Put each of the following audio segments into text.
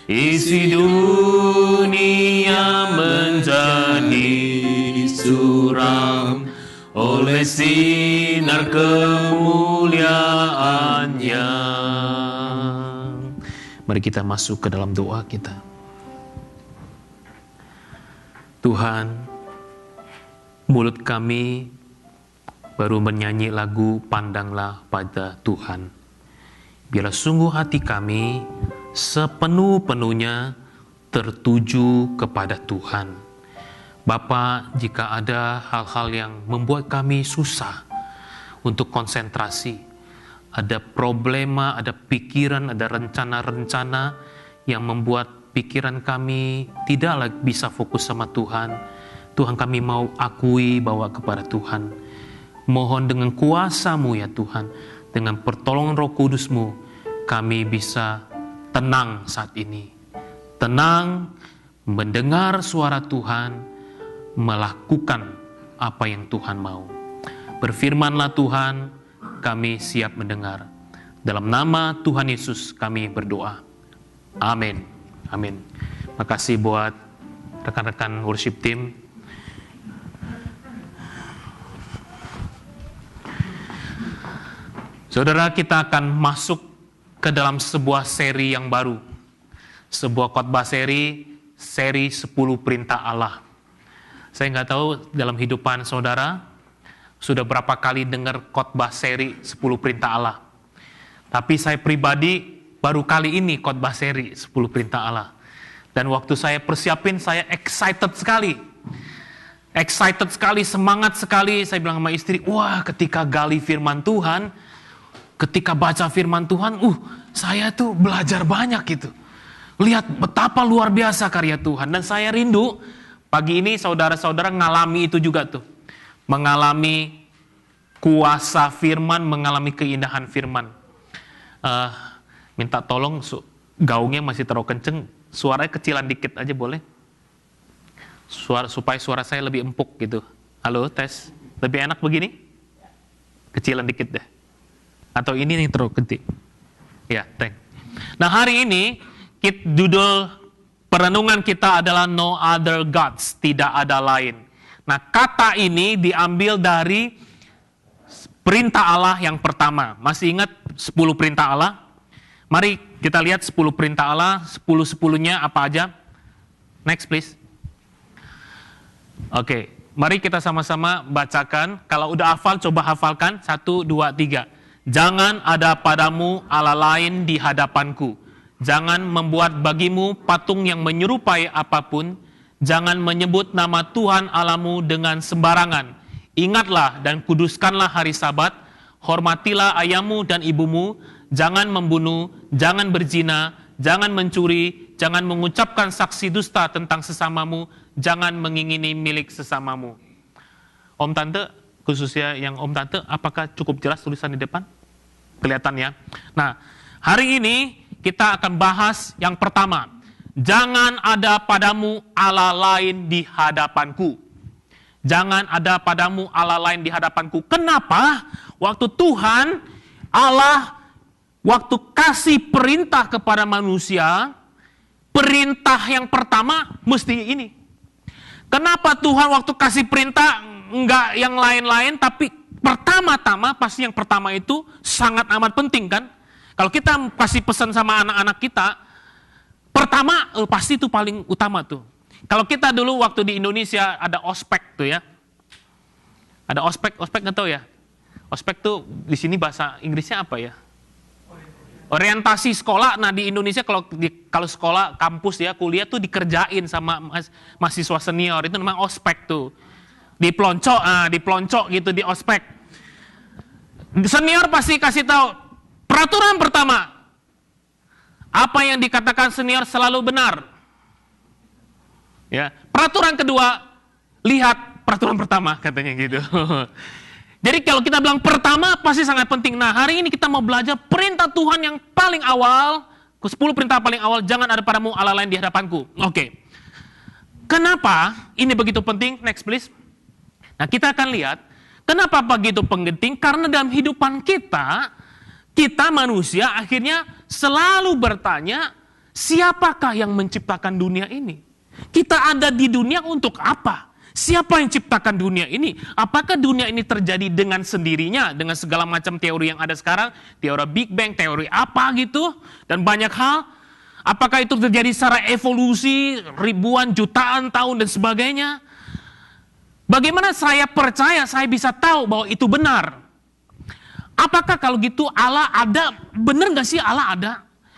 Isi dunia menjadi suram oleh sinar kemuliaan-Nya. Mari kita masuk ke dalam doa kita. Tuhan, mulut kami baru menyanyi lagu Pandanglah pada Tuhan. Biarlah sungguh hati kami sepenuh-penuhnya tertuju kepada Tuhan. Bapa, jika ada hal-hal yang membuat kami susah untuk konsentrasi, ada problema, ada pikiran, ada rencana-rencana yang membuat pikiran kami tidak lagi bisa fokus sama Tuhan, Tuhan, kami mau akui bahwa kepada Tuhan. Mohon dengan kuasa-Mu ya Tuhan, dengan pertolongan Roh Kudus-Mu, kami bisa tenang saat ini. Tenang, mendengar suara Tuhan, melakukan apa yang Tuhan mau. Berfirmanlah Tuhan, kami siap mendengar. Dalam nama Tuhan Yesus kami berdoa. Amin. Amin. Makasih buat rekan-rekan worship team. Saudara, kita akan masuk ke dalam sebuah seri yang baru. Sebuah khotbah seri 10 perintah Allah. Saya nggak tahu dalam hidupan saudara, sudah berapa kali dengar khotbah seri 10 perintah Allah. Tapi saya pribadi, baru kali ini khotbah seri 10 perintah Allah. Dan waktu saya persiapin, saya excited sekali. Excited sekali, semangat sekali. Saya bilang sama istri, wah ketika gali firman Tuhan, ketika baca firman Tuhan, saya tuh belajar banyak gitu. Lihat betapa luar biasa karya Tuhan. Dan saya rindu, pagi ini saudara-saudara ngalami itu juga tuh. Mengalami kuasa firman, mengalami keindahan firman. Minta tolong, gaungnya masih terlalu kenceng, suaranya kecilan dikit aja boleh? Supaya suara saya lebih empuk gitu. Halo, tes. Lebih enak begini? Kecilan dikit deh. Atau ini nih terlalu gede. Ya, thank. Nah, hari ini judul perenungan kita adalah No Other Gods, tidak ada lain. Nah, kata ini diambil dari perintah Allah yang pertama. Masih ingat 10 perintah Allah? Mari kita lihat 10 perintah Allah, 10-10-nya apa aja. Next please. Oke, mari kita sama-sama bacakan. Kalau udah hafal, coba hafalkan. 1, 2, 3. Jangan ada padamu Allah lain di hadapanku. Jangan membuat bagimu patung yang menyerupai apapun. Jangan menyebut nama Tuhan Allahmu dengan sembarangan. Ingatlah dan kuduskanlah hari Sabat. Hormatilah ayahmu dan ibumu. Jangan membunuh, jangan berzina, jangan mencuri, jangan mengucapkan saksi dusta tentang sesamamu, jangan mengingini milik sesamamu. Om Tante, khususnya yang Om Tante, apakah cukup jelas tulisan di depan? Kelihatan ya. Nah, hari ini kita akan bahas yang pertama. Jangan ada padamu Allah lain di hadapanku. Jangan ada padamu Allah lain di hadapanku. Kenapa? Waktu Tuhan, Allah, waktu kasih perintah kepada manusia, perintah yang pertama mesti ini. Kenapa Tuhan waktu kasih perintah enggak yang lain-lain, tapi pertama-tama, pasti yang pertama itu sangat amat penting kan? Kalau kita kasih pesan sama anak-anak kita, pertama pasti itu paling utama tuh. Kalau kita dulu waktu di Indonesia ada ospek tuh ya. Ada ospek nggak tahu ya? Ospek tuh di sini bahasa Inggrisnya apa ya? Orientasi sekolah. Nah di Indonesia kalau sekolah kampus ya kuliah tuh dikerjain sama mahasiswa senior, itu namanya ospek tuh. Diploncok gitu di ospek. Senior pasti kasih tahu peraturan pertama. Apa yang dikatakan senior selalu benar. Ya, peraturan kedua, lihat peraturan pertama katanya gitu. Jadi kalau kita bilang pertama pasti sangat penting. Nah, hari ini kita mau belajar perintah Tuhan yang paling awal, ke 10 perintah paling awal, jangan ada padamu Allah lain di hadapanku. Oke. Kenapa ini begitu penting? Next please. Nah, kita akan lihat kenapa begitu penting, karena dalam hidupan kita manusia akhirnya selalu bertanya, siapakah yang menciptakan dunia ini? Kita ada di dunia untuk apa? Siapa yang ciptakan dunia ini? Apakah dunia ini terjadi dengan sendirinya, dengan segala macam teori yang ada sekarang, teori Big Bang, teori apa gitu, dan banyak hal? Apakah itu terjadi secara evolusi, ribuan, jutaan tahun dan sebagainya? Bagaimana saya percaya, saya bisa tahu bahwa itu benar? Apakah kalau gitu Allah ada? Benar nggak sih Allah ada?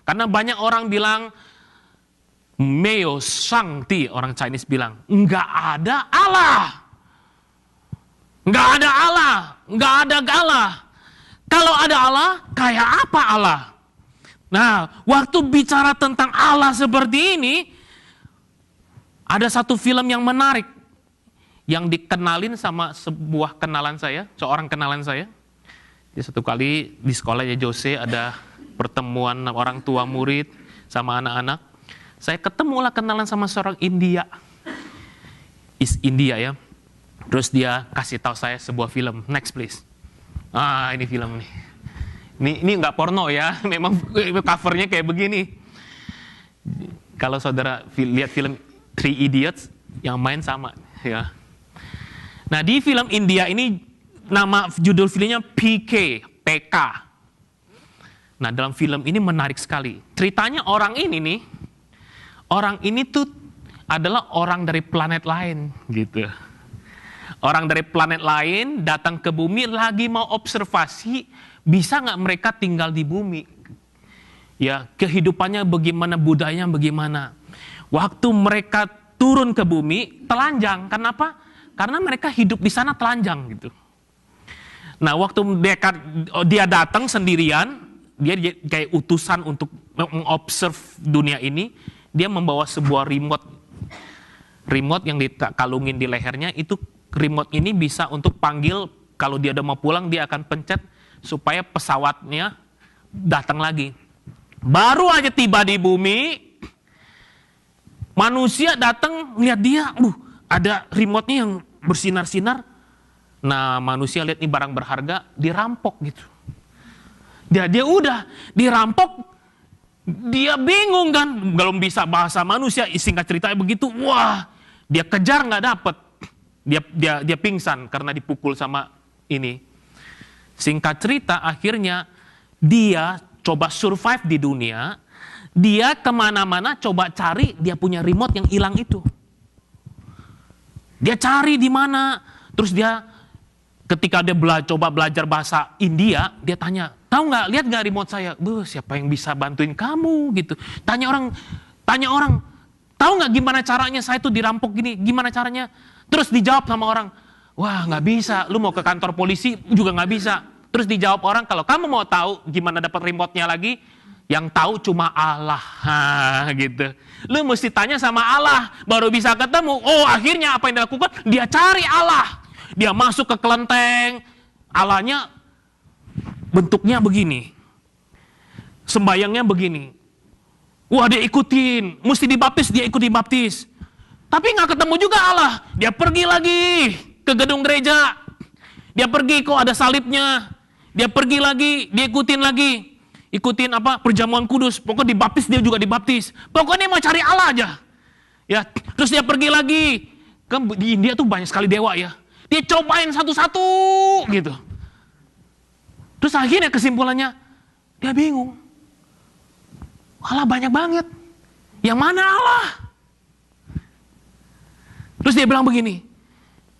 Karena banyak orang bilang, Meo Shangti, orang Chinese bilang, nggak ada Allah. Nggak ada Allah. Nggak ada Allah. Kalau ada Allah, kayak apa Allah? Nah, waktu bicara tentang Allah seperti ini, ada satu film yang menarik, yang dikenalin sama sebuah kenalan saya, seorang kenalan saya. Jadi satu kali di sekolahnya Jose ada pertemuan orang tua murid sama anak-anak. Saya ketemulah kenalan sama seorang India. India ya. Terus dia kasih tahu saya sebuah film. Next please. Ini film nih. Ini nggak porno ya. Memang covernya kayak begini. Kalau saudara lihat film Three Idiots, yang main sama ya. Nah, di film India ini nama judul filmnya PK. Nah, dalam film ini menarik sekali. Ceritanya orang ini tuh adalah orang dari planet lain gitu. Orang dari planet lain datang ke bumi lagi mau observasi, bisa nggak mereka tinggal di bumi? Ya, kehidupannya bagaimana, budayanya bagaimana. Waktu mereka turun ke bumi, telanjang. Kenapa? Karena mereka hidup di sana telanjang gitu. Nah, waktu dia datang sendirian, dia kayak utusan untuk mengobserv dunia ini. Dia membawa sebuah remote yang dikalungin di lehernya. Itu remote ini bisa untuk panggil, kalau dia udah mau pulang dia akan pencet supaya pesawatnya datang lagi. Baru aja tiba di bumi, manusia datang lihat dia, ada remote-nya yang bersinar-sinar. Nah, manusia lihat ini barang berharga, dirampok gitu. Dia udah dirampok. Dia bingung kan, belum bisa bahasa manusia, singkat ceritanya begitu, wah, dia kejar nggak dapet, dia pingsan karena dipukul sama ini. Singkat cerita, akhirnya dia coba survive di dunia, dia kemana-mana coba cari dia punya remote yang hilang itu. Dia cari di mana, terus dia ketika dia coba belajar bahasa India, dia tanya, tahu nggak, lihat nggak remote saya? Siapa yang bisa bantuin kamu gitu? Tanya orang, tahu nggak gimana caranya saya tuh dirampok gini? Gimana caranya? Terus dijawab sama orang, wah nggak bisa. Lu mau ke kantor polisi juga nggak bisa. Terus dijawab orang, kalau kamu mau tahu gimana dapat remote-nya lagi, yang tahu cuma Allah, gitu. Lu mesti tanya sama Allah, baru bisa ketemu. Oh, akhirnya apa yang dilakukan? Dia cari Allah. Dia masuk ke kelenteng, Allahnya bentuknya begini, sembayangnya begini. Wah, dia ikutin, mesti dibaptis, dia ikut dibaptis. Tapi nggak ketemu juga Allah. Dia pergi lagi ke gedung gereja. Dia pergi, kok ada salibnya. Dia pergi lagi, dia ikutin lagi. Ikutin apa? Perjamuan kudus. Pokoknya dibaptis, dia juga dibaptis. Pokoknya mau cari Allah aja. Ya, terus dia pergi lagi. Di India tuh banyak sekali dewa ya. Dia cobain satu-satu gitu. Terus akhirnya kesimpulannya, dia bingung. Allah banyak banget. Yang mana Allah? Terus dia bilang begini,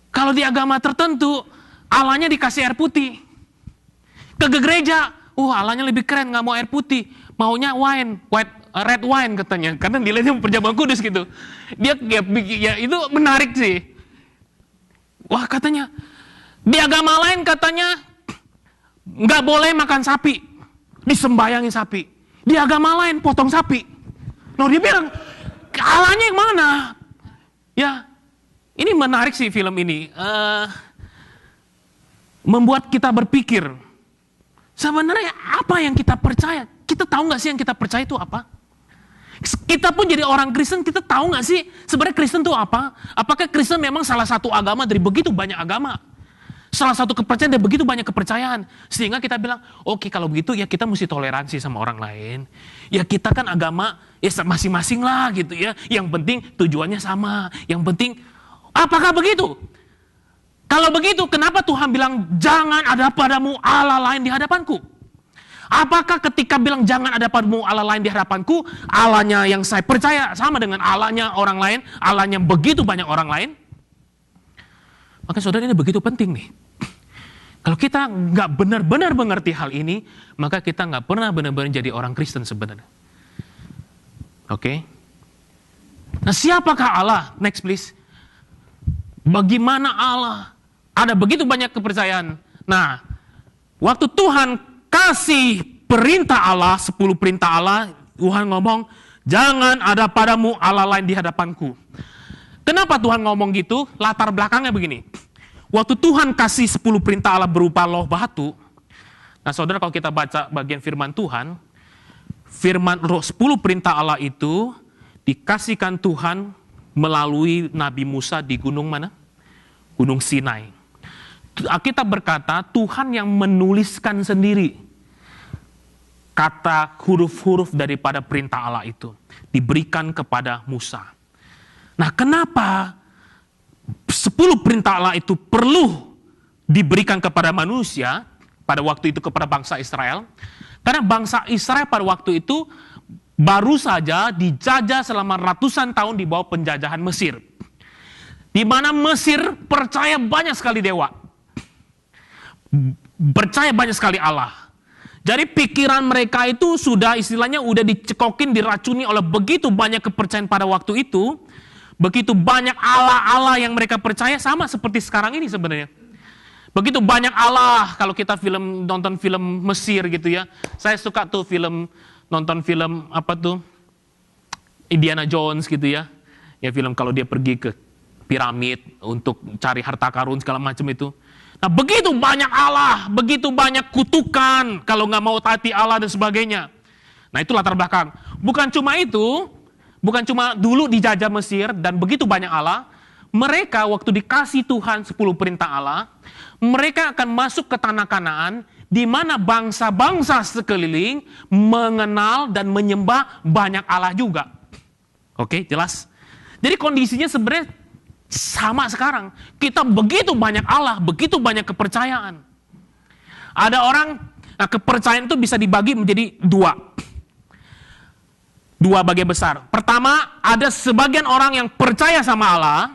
kalau di agama tertentu, Allahnya dikasih air putih. Ke gereja, Allahnya lebih keren, gak mau air putih. Maunya red wine katanya. Karena dilihatnya perjamuan kudus gitu. Dia itu menarik sih. Wah, katanya, di agama lain katanya, nggak boleh makan sapi, disembayangin sapi. Di agama lain potong sapi. Nah, dia bilang, Allahnya yang mana? Ya, ini menarik sih film ini. Membuat kita berpikir, sebenarnya apa yang kita percaya? Kita tahu nggak sih yang kita percaya itu apa? Kita pun jadi orang Kristen, kita tahu nggak sih sebenarnya Kristen itu apa? Apakah Kristen memang salah satu agama dari begitu banyak agama? Salah satu kepercayaan, dan begitu banyak kepercayaan. Sehingga kita bilang, oke, kalau begitu ya kita mesti toleransi sama orang lain. Ya kita kan agama ya masing-masing lah gitu ya. Yang penting tujuannya sama. Yang penting, apakah begitu? Kalau begitu, kenapa Tuhan bilang, jangan ada padamu Allah lain di hadapanku? Apakah ketika bilang jangan ada padamu Allah lain di hadapanku, Allahnya yang saya percaya sama dengan Allahnya orang lain, Allahnya begitu banyak orang lain? Maka saudara, ini begitu penting nih. Kalau kita nggak benar-benar mengerti hal ini, maka kita nggak pernah benar-benar jadi orang Kristen sebenarnya. Oke? Nah, siapakah Allah? Next please. Bagaimana Allah? Ada begitu banyak kepercayaan. Nah, waktu Tuhan kasih perintah Allah, 10 perintah Allah, Tuhan ngomong, jangan ada padamu Allah lain di hadapanku. Kenapa Tuhan ngomong gitu? Latar belakangnya begini. Waktu Tuhan kasih 10 perintah Allah berupa loh batu. Nah saudara, kalau kita baca bagian firman Tuhan, firman 10 perintah Allah itu dikasihkan Tuhan melalui Nabi Musa di gunung mana? Gunung Sinai. Kita berkata Tuhan yang menuliskan sendiri kata huruf-huruf daripada perintah Allah itu diberikan kepada Musa. Nah, kenapa 10 perintah Allah itu perlu diberikan kepada manusia pada waktu itu kepada bangsa Israel? Karena bangsa Israel pada waktu itu baru saja dijajah selama ratusan tahun di bawah penjajahan Mesir. Di mana Mesir percaya banyak sekali dewa. Percaya banyak sekali Allah. Jadi pikiran mereka itu sudah istilahnya udah dicekokin, diracuni oleh begitu banyak kepercayaan pada waktu itu. Begitu banyak Allah-Allah yang mereka percaya, sama seperti sekarang ini sebenarnya. Begitu banyak Allah, kalau kita nonton film Mesir gitu ya. Saya suka tuh nonton film apa tuh, Indiana Jones gitu ya. Ya film kalau dia pergi ke piramid untuk cari harta karun segala macam itu. Nah begitu banyak Allah, begitu banyak kutukan kalau nggak mau taati Allah dan sebagainya. Nah itu latar belakang. Bukan cuma itu. Bukan cuma dulu dijajah Mesir dan begitu banyak Allah, mereka waktu dikasih Tuhan 10 perintah Allah, mereka akan masuk ke tanah Kanaan di mana bangsa-bangsa sekeliling mengenal dan menyembah banyak Allah juga. Oke, jelas? Jadi kondisinya sebenarnya sama sekarang. Kita begitu banyak Allah, begitu banyak kepercayaan. Ada orang, nah kepercayaan itu bisa dibagi menjadi dua bagian besar. Pertama, ada sebagian orang yang percaya sama Allah,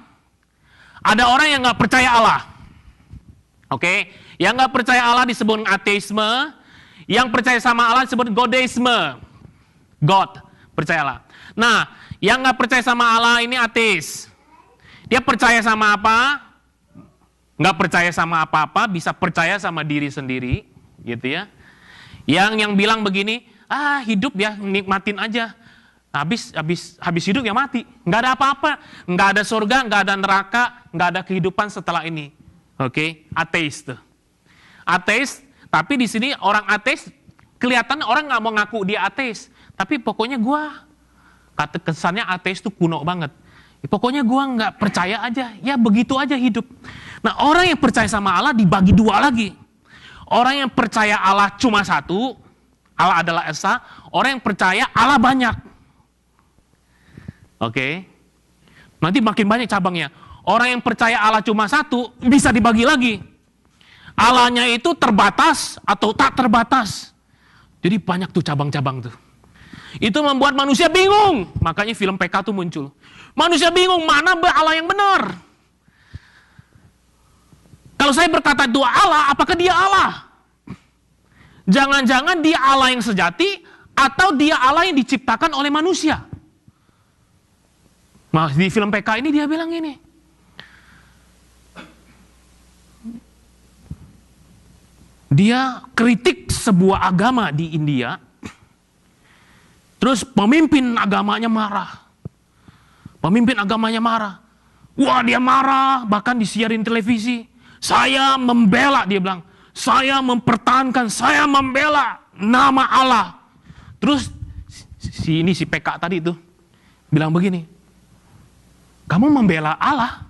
ada orang yang nggak percaya Allah. Oke, yang nggak percaya Allah disebut ateisme, yang percaya sama Allah disebut godeisme. God, percayalah. Nah, yang nggak percaya sama Allah ini ateis. Dia percaya sama apa? Nggak percaya sama apa-apa, bisa percaya sama diri sendiri, gitu ya. Yang bilang begini, hidup ya nikmatin aja. Habis hidup ya mati. Nggak ada apa-apa. Nggak ada surga, nggak ada neraka, nggak ada kehidupan setelah ini. Oke, ateis tuh. Ateis, tapi di sini orang ateis, kelihatan orang nggak mau ngaku dia ateis. Tapi pokoknya kesannya ateis tuh kuno banget. Pokoknya nggak percaya aja. Ya begitu aja hidup. Nah orang yang percaya sama Allah dibagi dua lagi. Orang yang percaya Allah cuma satu, Allah adalah Esa. Orang yang percaya Allah banyak. Oke, nanti makin banyak cabangnya. Orang yang percaya Allah cuma satu, bisa dibagi lagi. Allahnya itu terbatas atau tak terbatas. Jadi banyak tuh cabang-cabang tuh. Itu membuat manusia bingung. Makanya film PK tuh muncul. Manusia bingung, mana Allah yang benar? Kalau saya berkata itu Allah, apakah dia Allah? Jangan-jangan dia Allah yang sejati, atau dia Allah yang diciptakan oleh manusia? Nah, di film PK ini dia bilang ini. Dia kritik sebuah agama di India. Terus pemimpin agamanya marah. Wah, dia marah, bahkan disiarin televisi. Saya membela, dia bilang. Saya mempertahankan, saya membela nama Allah. Terus si PK tadi itu bilang begini. Kamu membela Allah?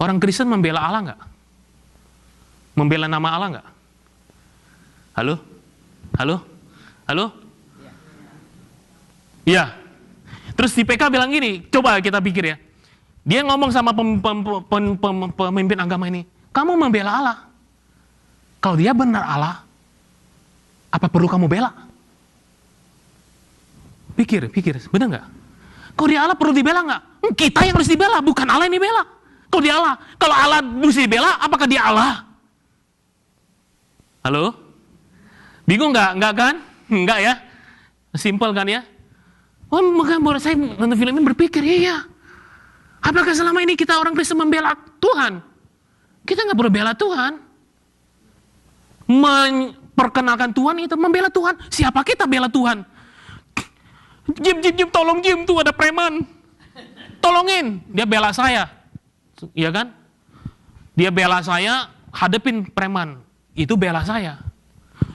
Orang Kristen membela Allah nggak? Membela nama Allah nggak? Halo? Halo? Halo? Iya. Terus di PK bilang gini, coba kita pikir ya. Dia ngomong sama pemimpin agama ini, kamu membela Allah. Kalau dia benar Allah, apa perlu kamu bela? Pikir, benar nggak? Kalau dia Allah perlu dibela nggak? Kita yang harus dibela, bukan Allah yang dibela. Kalau dia Allah, kalau Allah mesti dibela, apakah dia Allah? Halo? Bingung nggak? Nggak kan? Nggak ya? Simpel kan ya? Oh, maka saya nonton film ini berpikir, iya. Apakah selama ini kita orang Kristen membela Tuhan? Kita nggak perlu bela Tuhan. Memperkenalkan Tuhan itu membela Tuhan. Siapa kita bela Tuhan? Jim, tolong Jim, tuh ada preman. Tolongin, dia bela saya. Iya kan? Dia bela saya, hadepin preman. Itu bela saya.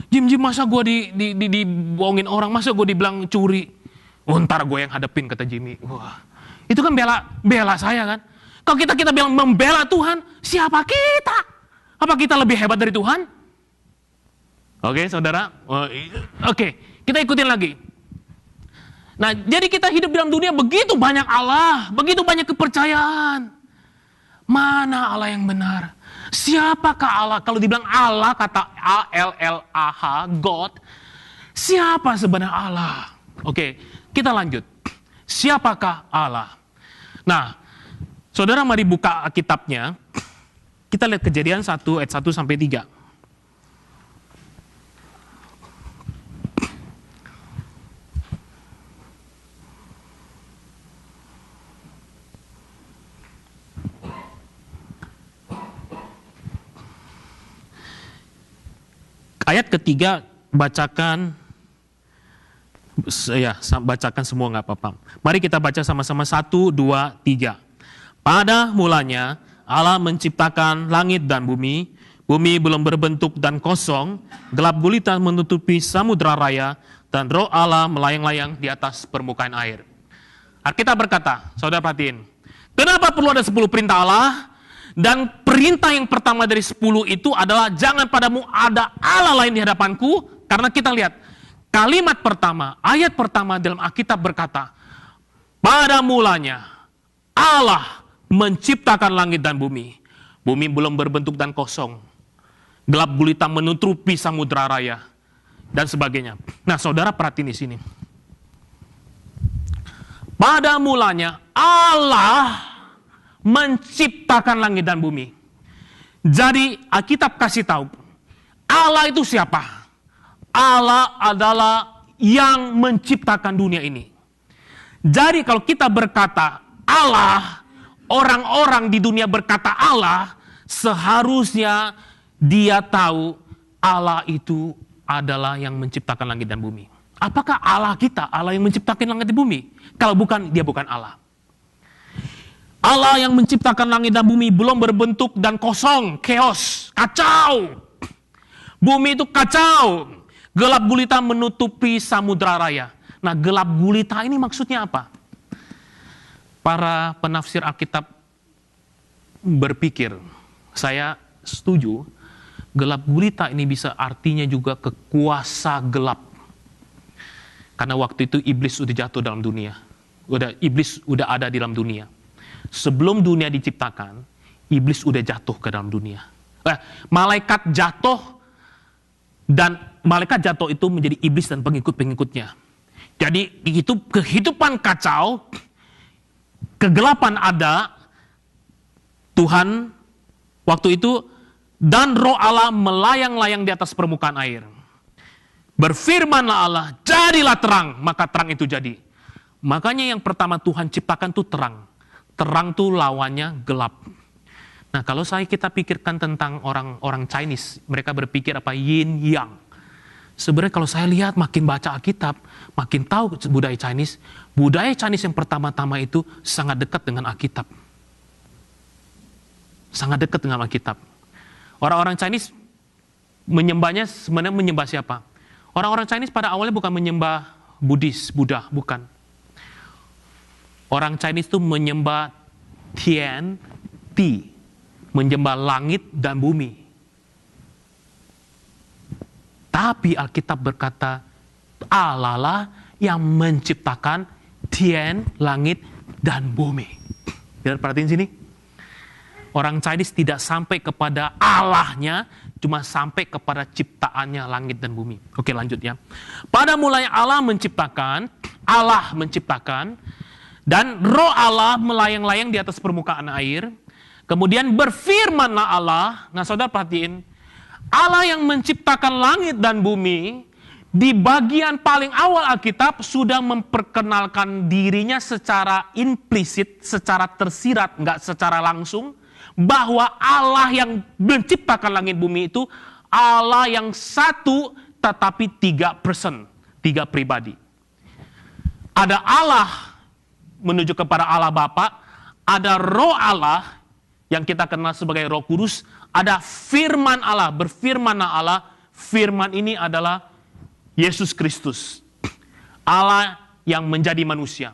Jim, masa gue dibohongin orang, masa gue dibilang curi. Oh, ntar gue yang hadepin, kata Jimmy. Wah, itu kan bela saya kan? Kalau kita bilang membela Tuhan, siapa kita? Apa kita lebih hebat dari Tuhan? Oke, saudara. Oke, kita ikutin lagi. Nah, jadi kita hidup dalam dunia begitu banyak Allah, begitu banyak kepercayaan. Mana Allah yang benar? Siapakah Allah? Kalau dibilang Allah, kata A-L-L-A-H, God. Siapa sebenarnya Allah? Oke, kita lanjut. Siapakah Allah? Nah, saudara mari buka kitabnya. Kita lihat Kejadian 1 ayat 1 sampai 3. Ayat ketiga bacakan, ya bacakan semua nggak apa-apa. Mari kita baca sama-sama 1, 2, 3. Pada mulanya Allah menciptakan langit dan bumi. Bumi belum berbentuk dan kosong, gelap gulita menutupi samudera raya, dan Roh Allah melayang-layang di atas permukaan air. Alkitab berkata, saudara perhatiin, kenapa perlu ada 10 perintah Allah? Dan perintah yang pertama dari 10 itu adalah jangan padamu ada Allah lain di hadapanku. Karena kita lihat kalimat pertama, ayat pertama dalam Alkitab berkata, pada mulanya Allah menciptakan langit dan bumi. Bumi belum berbentuk dan kosong. Gelap gulita menutupi samudera raya dan sebagainya. Nah, saudara perhatiin di sini. Pada mulanya Allah menciptakan langit dan bumi. Jadi Alkitab kasih tahu, Allah itu siapa? Allah adalah yang menciptakan dunia ini. Jadi kalau kita berkata Allah, orang-orang di dunia berkata Allah, seharusnya dia tahu Allah itu adalah yang menciptakan langit dan bumi. Apakah Allah kita, Allah yang menciptakan langit dan bumi? Kalau bukan, dia bukan Allah. Allah yang menciptakan langit dan bumi belum berbentuk dan kosong, chaos, kacau. Bumi itu kacau. Gelap gulita menutupi samudera raya. Nah, gelap gulita ini maksudnya apa? Para penafsir Alkitab berpikir, saya setuju, gelap gulita ini bisa artinya juga kekuasa gelap. Karena waktu itu iblis sudah jatuh dalam dunia. Iblis udah ada di dalam dunia. Sebelum dunia diciptakan, iblis udah jatuh ke dalam dunia. Malaikat jatuh, dan malaikat jatuh itu menjadi iblis dan pengikut-pengikutnya. Jadi itu kehidupan kacau, kegelapan ada, Tuhan waktu itu, dan Roh Allah melayang-layang di atas permukaan air. Berfirmanlah Allah, jadilah terang, maka terang itu jadi. Makanya yang pertama Tuhan ciptakan itu terang. Terang itu lawannya gelap. Nah, kalau kita pikirkan tentang orang Chinese, mereka berpikir apa? Yin Yang. Sebenarnya kalau saya lihat makin baca Alkitab, makin tahu budaya Chinese yang pertama-tama itu sangat dekat dengan Alkitab. Sangat dekat dengan Alkitab. Orang-orang Chinese menyembahnya sebenarnya menyembah siapa? Orang-orang Chinese pada awalnya bukan menyembah Buddha, bukan. Orang Chinese itu menyembah Tian Ti, menyembah langit dan bumi. Tapi Alkitab berkata, Allah lah yang menciptakan tian, langit, dan bumi. Lihat, perhatiin sini. Orang Chinese tidak sampai kepada Allahnya, cuma sampai kepada ciptaannya langit dan bumi. Oke, lanjut ya. Pada mulanya Allah menciptakan, dan roh Allah melayang-layang di atas permukaan air. Kemudian berfirmanlah Allah. Nah, saudara perhatiin, Allah yang menciptakan langit dan bumi, di bagian paling awal Alkitab sudah memperkenalkan dirinya secara implisit, secara tersirat, nggak secara langsung, bahwa Allah yang menciptakan langit bumi itu Allah yang satu tetapi 3 person, 3 pribadi. Ada Allah menuju kepada Allah Bapa, ada roh Allah yang kita kenal sebagai Roh Kudus, ada firman Allah, berfirmanlah Allah, firman ini adalah Yesus Kristus, Allah yang menjadi manusia.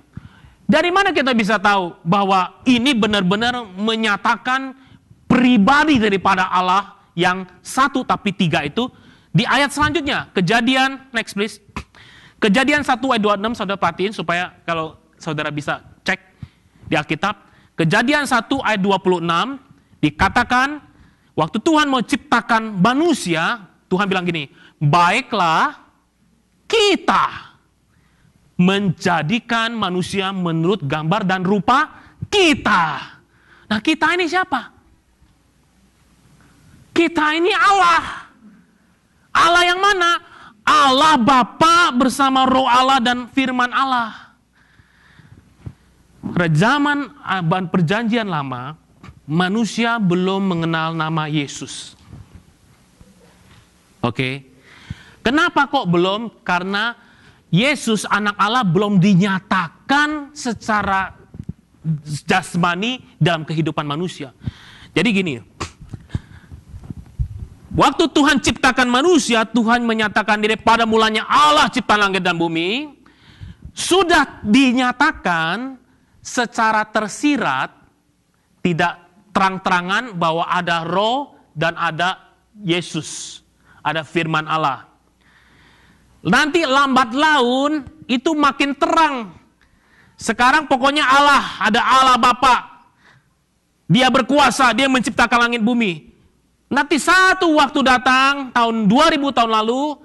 Dari mana kita bisa tahu bahwa ini benar-benar menyatakan pribadi daripada Allah yang satu tapi 3 itu? Di ayat selanjutnya, Kejadian, next please. Kejadian 1 ayat 26, saudara perhatiin supaya kalau saudara bisa cek di Alkitab. Kejadian 1 ayat 26, dikatakan waktu Tuhan mau ciptakan manusia, Tuhan bilang gini, baiklah kita menjadikan manusia menurut gambar dan rupa kita. Nah, kita ini siapa? Kita ini Allah. Allah yang mana? Allah Bapa bersama roh Allah dan firman Allah. Pada zaman perjanjian lama, manusia belum mengenal nama Yesus. Oke. Kenapa kok belum? Karena Yesus anak Allah belum dinyatakan secara jasmani dalam kehidupan manusia. Jadi gini, waktu Tuhan ciptakan manusia, Tuhan menyatakan diri pada mulanya Allah cipta langit dan bumi, sudah dinyatakan secara tersirat, tidak terang-terangan bahwa ada roh dan ada Yesus, ada firman Allah. Nanti lambat laun itu makin terang. Sekarang pokoknya Allah, ada Allah Bapa. Dia berkuasa, dia menciptakan langit bumi. Nanti satu waktu datang, tahun 2000 tahun lalu,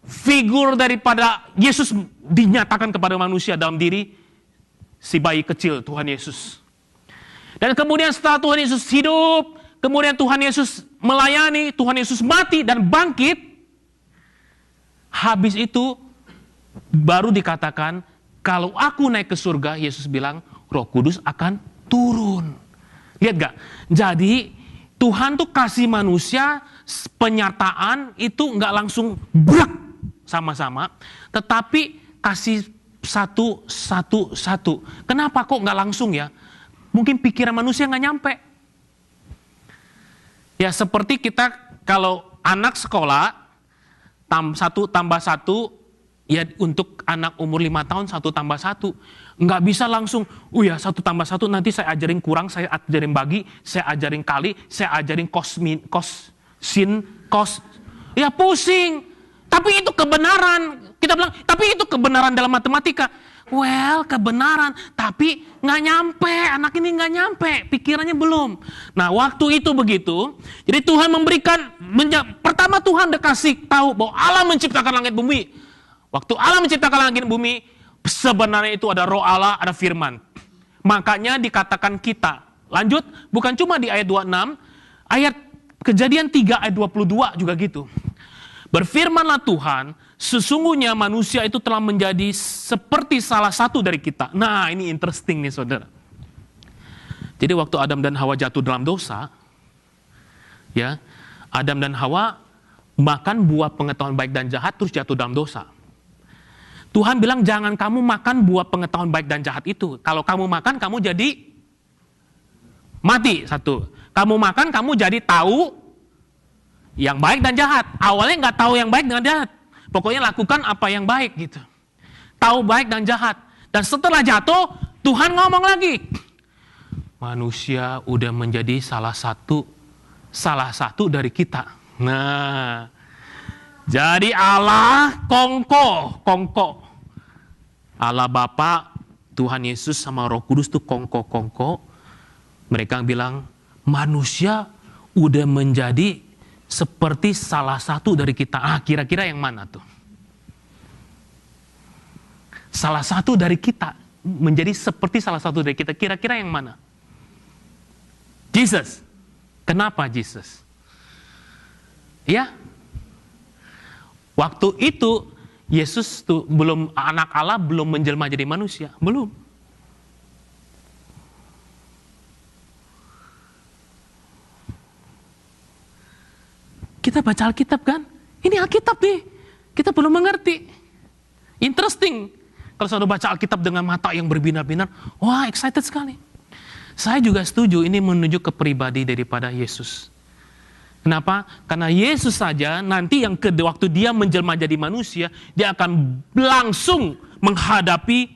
figur daripada Yesus dinyatakan kepada manusia dalam diri si bayi kecil Tuhan Yesus. Dan kemudian setelah Tuhan Yesus hidup, kemudian Tuhan Yesus melayani, Tuhan Yesus mati dan bangkit. Habis itu baru dikatakan, kalau aku naik ke surga, Yesus bilang, Roh Kudus akan turun. Lihat gak? Jadi Tuhan tuh kasih manusia penyertaan itu gak langsung brak sama-sama, tetapi kasih satu. Kenapa kok gak langsung ya? Mungkin pikiran manusia gak nyampe. Ya seperti kita kalau anak sekolah, 1 tambah 1, ya untuk anak umur 5 tahun 1 tambah 1. Nggak bisa langsung, ya 1 tambah 1 nanti saya ajarin kurang, saya ajarin bagi, saya ajarin kali, saya ajarin sin, cos. Ya pusing. Tapi itu kebenaran. Kita bilang, tapi itu kebenaran dalam matematika. Well, kebenaran, tapi nggak nyampe, anak ini nggak nyampe, pikirannya belum. Nah, waktu itu begitu, jadi Tuhan memberikan, pertama Tuhan dikasih tahu bahwa Allah menciptakan langit bumi. Waktu Allah menciptakan langit bumi, sebenarnya itu ada roh Allah, ada firman. Makanya dikatakan kita. Lanjut, bukan cuma di ayat 26, ayat Kejadian 3 ayat 22 juga gitu. Berfirmanlah Tuhan, sesungguhnya manusia itu telah menjadi seperti salah satu dari kita. Nah, ini interesting nih saudara. Jadi waktu Adam dan Hawa jatuh dalam dosa, ya, Adam dan Hawa makan buah pengetahuan baik dan jahat terus jatuh dalam dosa. Tuhan bilang jangan kamu makan buah pengetahuan baik dan jahat itu. Kalau kamu makan, kamu jadi mati. 1. Kamu makan, kamu jadi tahu yang baik dan jahat. Awalnya nggak tahu yang baik dan jahat. Pokoknya lakukan apa yang baik gitu. Tahu baik dan jahat. Dan setelah jatuh, Tuhan ngomong lagi. Manusia udah menjadi salah satu dari kita. Nah, Jadi Allah kongko. Allah Bapa, Tuhan Yesus sama Roh Kudus tuh kongko. Mereka bilang, manusia udah menjadi seperti salah satu dari kita. Kira-kira yang mana tuh? Salah satu dari kita menjadi seperti salah satu dari kita. Kira-kira yang mana? Jesus. Kenapa Jesus? Ya. Waktu itu Yesus tuh belum, anak Allah belum menjelma jadi manusia. Belum. Kita baca Alkitab kan? Ini Alkitab nih. Kita belum mengerti. Interesting. Kalau saudara baca Alkitab dengan mata yang berbinar-binar, wah excited sekali. Saya juga setuju ini menunjuk ke pribadi daripada Yesus. Kenapa? Karena Yesus saja nanti yang waktu dia menjelma jadi manusia, dia akan langsung menghadapi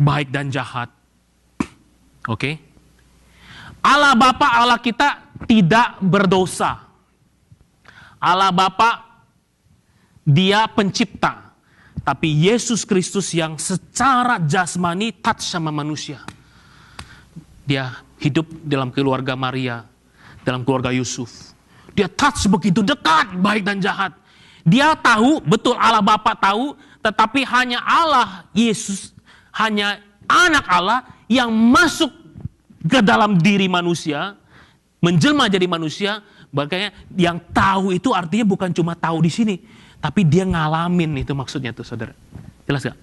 baik dan jahat. Oke? Allah Bapa, Allah kita tidak berdosa. Allah Bapa, dia pencipta. Tapi Yesus Kristus yang secara jasmani touch sama manusia. Dia hidup dalam keluarga Maria, dalam keluarga Yusuf. Dia touch begitu dekat, baik dan jahat. Dia tahu, betul Allah Bapa tahu, tetapi hanya Allah, Yesus, hanya anak Allah yang masuk ke dalam diri manusia, menjelma jadi manusia. Makanya yang tahu itu artinya bukan cuma tahu di sini, tapi dia ngalamin, itu maksudnya tuh saudara. Jelas gak?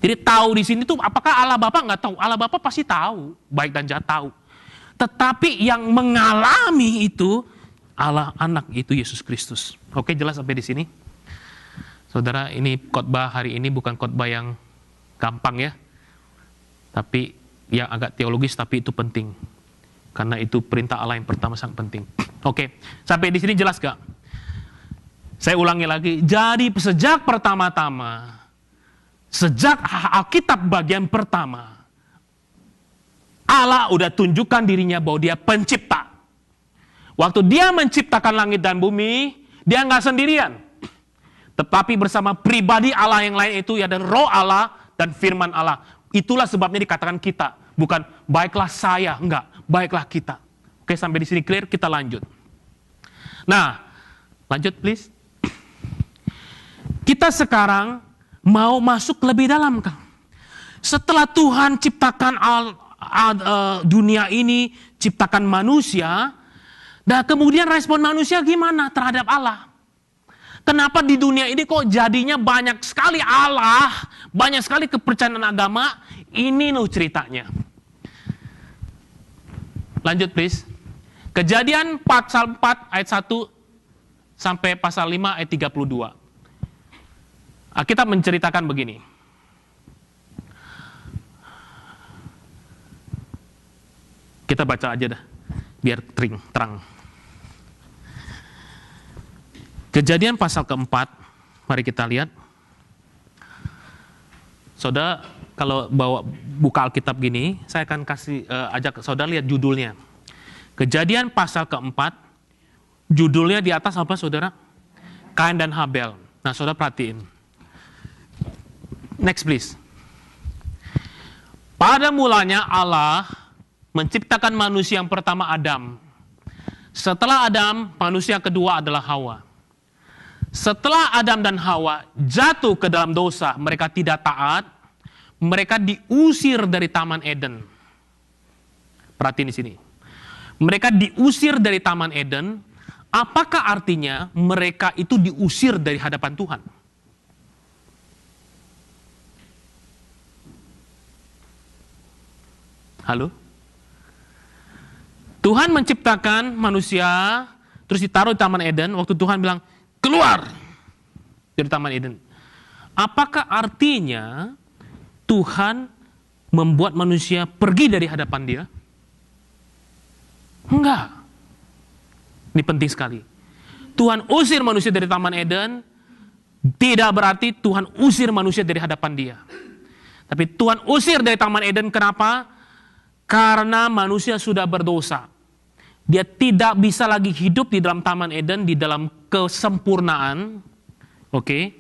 Jadi tahu di sini tuh apakah Allah Bapa nggak tahu? Allah Bapa pasti tahu, baik dan jahat tahu. Tetapi yang mengalami itu Allah anak, itu Yesus Kristus. Oke, jelas sampai di sini? Saudara, ini khotbah hari ini bukan khotbah yang gampang ya. Tapi yang agak teologis, tapi itu penting. Karena itu perintah Allah yang pertama sangat penting. Oke, sampai di sini jelas gak? Saya ulangi lagi. Jadi sejak pertama-tama, sejak Alkitab bagian pertama, Allah udah tunjukkan dirinya bahwa dia pencipta. Waktu dia menciptakan langit dan bumi, dia nggak sendirian. Tetapi bersama pribadi Allah yang lain itu, ya, dan roh Allah dan firman Allah. Itulah sebabnya dikatakan kita. Bukan baiklah saya, enggak. Baiklah kita. Oke, sampai di sini clear, kita lanjut. Nah, lanjut please. Kita sekarang mau masuk lebih dalam, Kang. Setelah Tuhan ciptakan dunia ini, ciptakan manusia, dan kemudian respon manusia gimana terhadap Allah? Kenapa di dunia ini kok jadinya banyak sekali Allah, banyak sekali kepercayaan agama? Ini loh ceritanya. Lanjut please. Kejadian pasal 4 ayat 1 sampai pasal 5 ayat 32. Kita menceritakan begini. Kita baca aja dah, biar terang. Kejadian pasal keempat, mari kita lihat. Saudara, kalau buka Alkitab gini, saya akan kasih ajak saudara lihat judulnya. Kejadian pasal keempat, judulnya di atas apa saudara? Kain dan Habel. Nah saudara perhatiin. Next please. Pada mulanya Allah menciptakan manusia yang pertama Adam. Setelah Adam, manusia kedua adalah Hawa. Setelah Adam dan Hawa jatuh ke dalam dosa, mereka tidak taat, mereka diusir dari Taman Eden. Perhatiin di sini. Mereka diusir dari Taman Eden. Apakah artinya mereka itu diusir dari hadapan Tuhan? Halo? Tuhan menciptakan manusia, terus ditaruh di Taman Eden. Waktu Tuhan bilang, keluar dari Taman Eden. Apakah artinya Tuhan membuat manusia pergi dari hadapan Dia? Enggak. Ini penting sekali. Tuhan usir manusia dari Taman Eden, tidak berarti Tuhan usir manusia dari hadapan Dia. Tapi Tuhan usir dari Taman Eden, kenapa? Karena manusia sudah berdosa. Dia tidak bisa lagi hidup di dalam Taman Eden, di dalam kesempurnaan. Oke,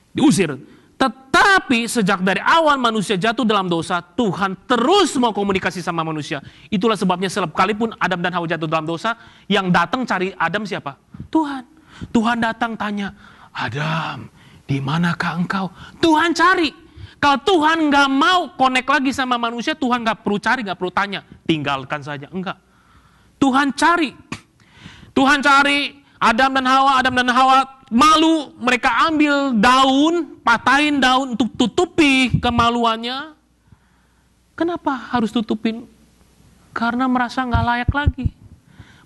diusir. Tetapi sejak dari awal manusia jatuh dalam dosa, Tuhan terus mau komunikasi sama manusia. Itulah sebabnya sekalipun Adam dan Hawa jatuh dalam dosa, yang datang cari Adam siapa? Tuhan. Tuhan datang tanya, Adam, di manakah engkau? Tuhan cari. Kalau Tuhan nggak mau connect lagi sama manusia, Tuhan nggak perlu cari, nggak perlu tanya, tinggalkan saja. Enggak. Tuhan cari. Tuhan cari Adam dan Hawa malu, mereka ambil daun, patahin daun untuk tutupi kemaluannya. Kenapa harus tutupin? Karena merasa nggak layak lagi.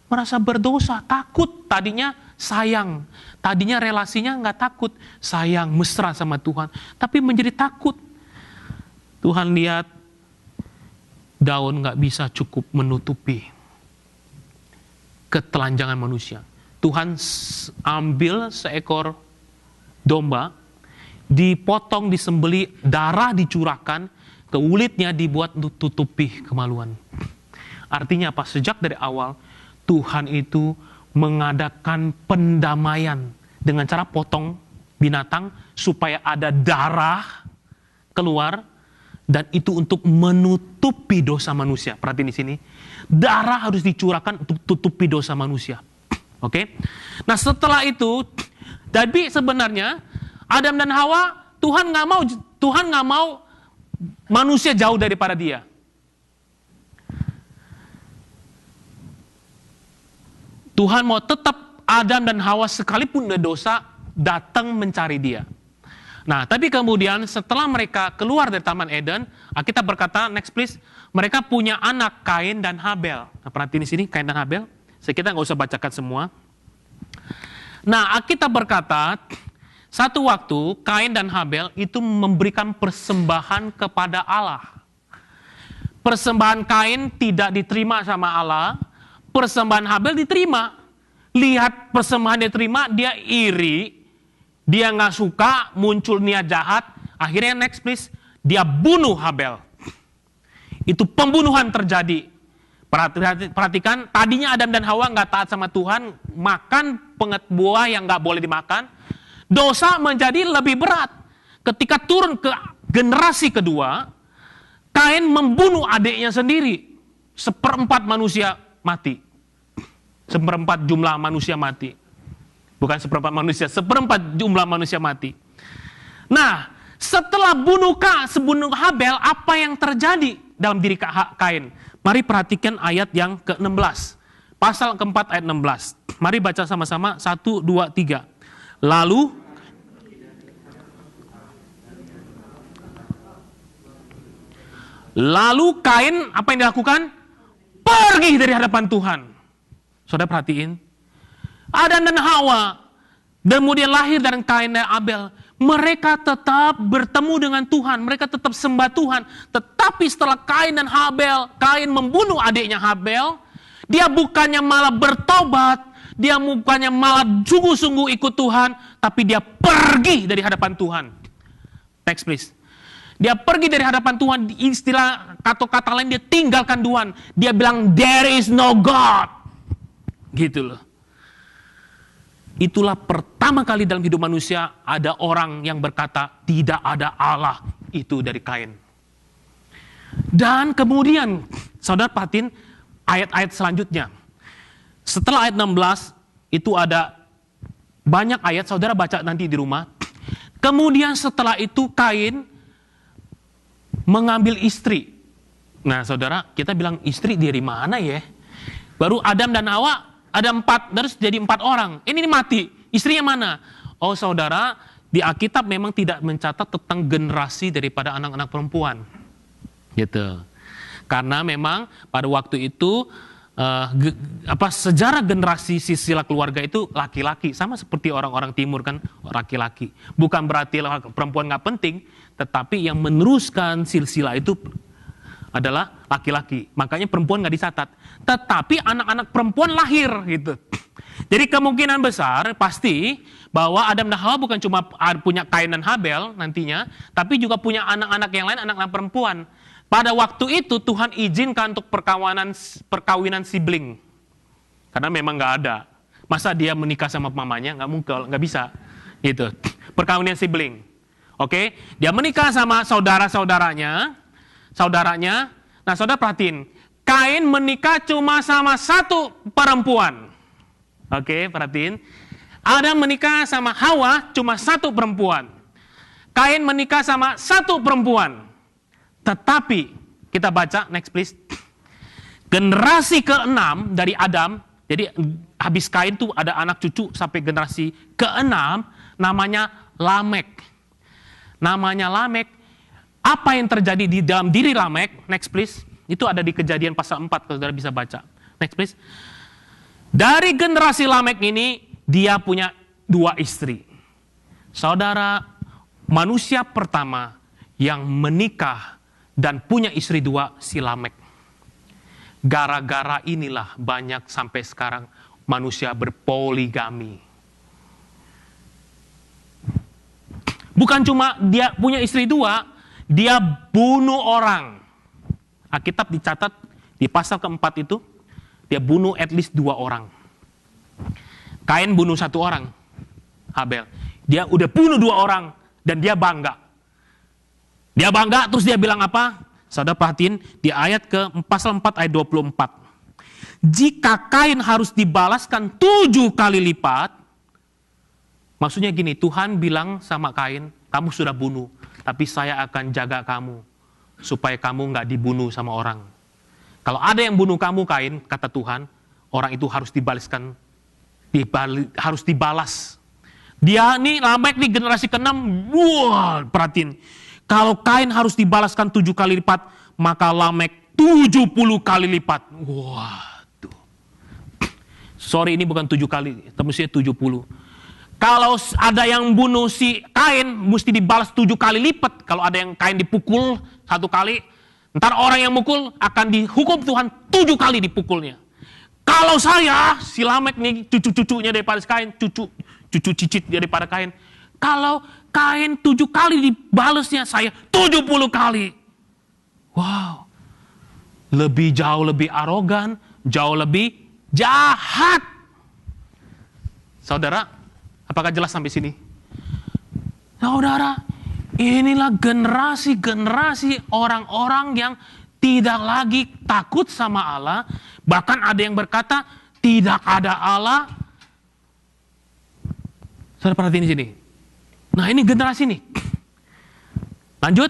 Merasa berdosa, takut. Tadinya sayang. Tadinya relasinya nggak takut. Sayang, mesra sama Tuhan. Tapi menjadi takut. Tuhan lihat daun nggak bisa cukup menutupi ketelanjangan manusia. Tuhan ambil seekor domba, dipotong, disembeli, darah dicurahkan, kulitnya dibuat untuk tutupi kemaluan. Artinya apa? Sejak dari awal, Tuhan itu mengadakan pendamaian dengan cara potong binatang supaya ada darah keluar, dan itu untuk menutupi dosa manusia. Perhatiin di sini, darah harus dicurahkan untuk tutupi dosa manusia. Oke, nah setelah itu, jadi sebenarnya Adam dan Hawa, Tuhan nggak mau manusia jauh daripada Dia. Tuhan mau tetap Adam dan Hawa sekalipun berdosa datang mencari Dia. Nah, tapi kemudian setelah mereka keluar dari Taman Eden, kita berkata, next please, mereka punya anak Kain dan Habel. Nah, perhatiin di sini Kain dan Habel. Kita nggak usah bacakan semua. Nah, kita berkata, satu waktu Kain dan Habel itu memberikan persembahan kepada Allah. Persembahan Kain tidak diterima sama Allah, persembahan Habel diterima. Lihat persembahan diterima, dia iri, dia nggak suka, muncul niat jahat. Akhirnya next please, dia bunuh Habel. Itu pembunuhan terjadi. Perhatikan, tadinya Adam dan Hawa nggak taat sama Tuhan, makan buah yang nggak boleh dimakan. Dosa menjadi lebih berat. Ketika turun ke generasi kedua, Kain membunuh adiknya sendiri. 1/4 manusia mati. 1/4 jumlah manusia mati. Bukan 1/4 manusia, 1/4 jumlah manusia mati. Nah, setelah bunuh Habel, apa yang terjadi dalam diri Kain? Mari perhatikan ayat yang ke-16. Pasal keempat ayat 16. Mari baca sama-sama, 1, 2, 3. Lalu Kain, apa yang dilakukan? Pergi dari hadapan Tuhan. Saudara perhatiin. Adam dan Hawa, kemudian lahir dari Kain dan Abel. Mereka tetap bertemu dengan Tuhan, mereka tetap sembah Tuhan. Tetapi setelah Kain dan Habel, Kain membunuh adiknya Habel, dia bukannya malah bertobat, dia bukannya malah sungguh-sungguh ikut Tuhan, tapi dia pergi dari hadapan Tuhan. Next please. Dia pergi dari hadapan Tuhan, istilah kata-kata lain, dia tinggalkan Tuhan. Dia bilang, there is no God. Gitu loh. Itulah pertama kali dalam hidup manusia ada orang yang berkata tidak ada Allah. Itu dari Kain. Dan kemudian saudara perhatiin ayat-ayat selanjutnya. Setelah ayat 16 itu ada banyak ayat, saudara baca nanti di rumah. Kemudian setelah itu Kain mengambil istri. Nah saudara, kita bilang istri dari mana ya? Baru Adam dan Hawa ada 4, terus jadi 4 orang. Ini mati. Istrinya mana? Oh saudara, di Alkitab memang tidak mencatat tentang generasi daripada anak-anak perempuan. Gitu. Karena memang pada waktu itu sejarah generasi silsilah keluarga itu laki-laki. Sama seperti orang-orang timur kan, laki-laki. Bukan berarti perempuan nggak penting, tetapi yang meneruskan silsilah itu adalah laki-laki. Makanya perempuan nggak dicatat. Tetapi anak-anak perempuan lahir gitu. Jadi kemungkinan besar pasti bahwa Adam dan Hawa bukan cuma punya Kain dan Habel nantinya, tapi juga punya anak-anak yang lain, anak-anak perempuan. Pada waktu itu Tuhan izinkan untuk perkawinan sibling. Karena memang nggak ada. Masa dia menikah sama mamanya? Nggak mungkin, nggak bisa. Gitu. perkawinan sibling. Oke, dia menikah sama saudaranya. Nah, saudara perhatiin, Kain menikah cuma sama satu perempuan. Oke, perhatiin. Adam menikah sama Hawa cuma satu perempuan. Kain menikah sama satu perempuan. Tetapi, kita baca, next please. Generasi ke-6 dari Adam, jadi habis Kain tuh ada anak cucu sampai generasi ke-6, namanya Lamek. Namanya Lamek. Apa yang terjadi di dalam diri Lamek, next please. Itu ada di Kejadian pasal 4, kalau saudara bisa baca. Next please. Dari generasi Lamek ini, dia punya 2 istri. Saudara, manusia pertama yang menikah dan punya istri 2, si Lamek. Gara-gara inilah banyak sampai sekarang manusia berpoligami. Bukan cuma dia punya istri 2, dia bunuh orang. Alkitab dicatat di pasal keempat itu, dia bunuh at least 2 orang. Kain bunuh 1 orang, Habel. Dia udah bunuh 2 orang, dan dia bangga. Dia bangga, terus dia bilang apa? Saudara perhatiin di ayat pasal 4 ayat 24. Jika Kain harus dibalaskan 7 kali lipat, maksudnya gini, Tuhan bilang sama Kain, kamu sudah bunuh, tapi saya akan jaga kamu, supaya kamu nggak dibunuh sama orang. Kalau ada yang bunuh kamu, Kain, kata Tuhan, orang itu harus harus dibalas. Dia nih, Lamek nih generasi ke-6, wah, perhatiin. Kalau Kain harus dibalaskan 7 kali lipat, maka Lamek 70 kali lipat. Waduh. Sorry, ini bukan 7 kali, tapi 70. Kalau ada yang bunuh si Kain, mesti dibalas 7 kali lipat. Kalau ada yang Kain dipukul 1 kali, ntar orang yang mukul akan dihukum Tuhan 7 kali dipukulnya. Kalau saya, si Lamek nih, cucu-cucunya daripada Kain, cucu cicit daripada Kain. Kalau Kain 7 kali dibalasnya, saya 70 kali. Wow. Jauh lebih arogan, jauh lebih jahat. Saudara, apakah jelas sampai sini? Saudara, inilah generasi orang-orang yang tidak lagi takut sama Allah. Bahkan ada yang berkata, tidak ada Allah. Saudara perhatiin di sini. Nah, ini generasi nih. Lanjut.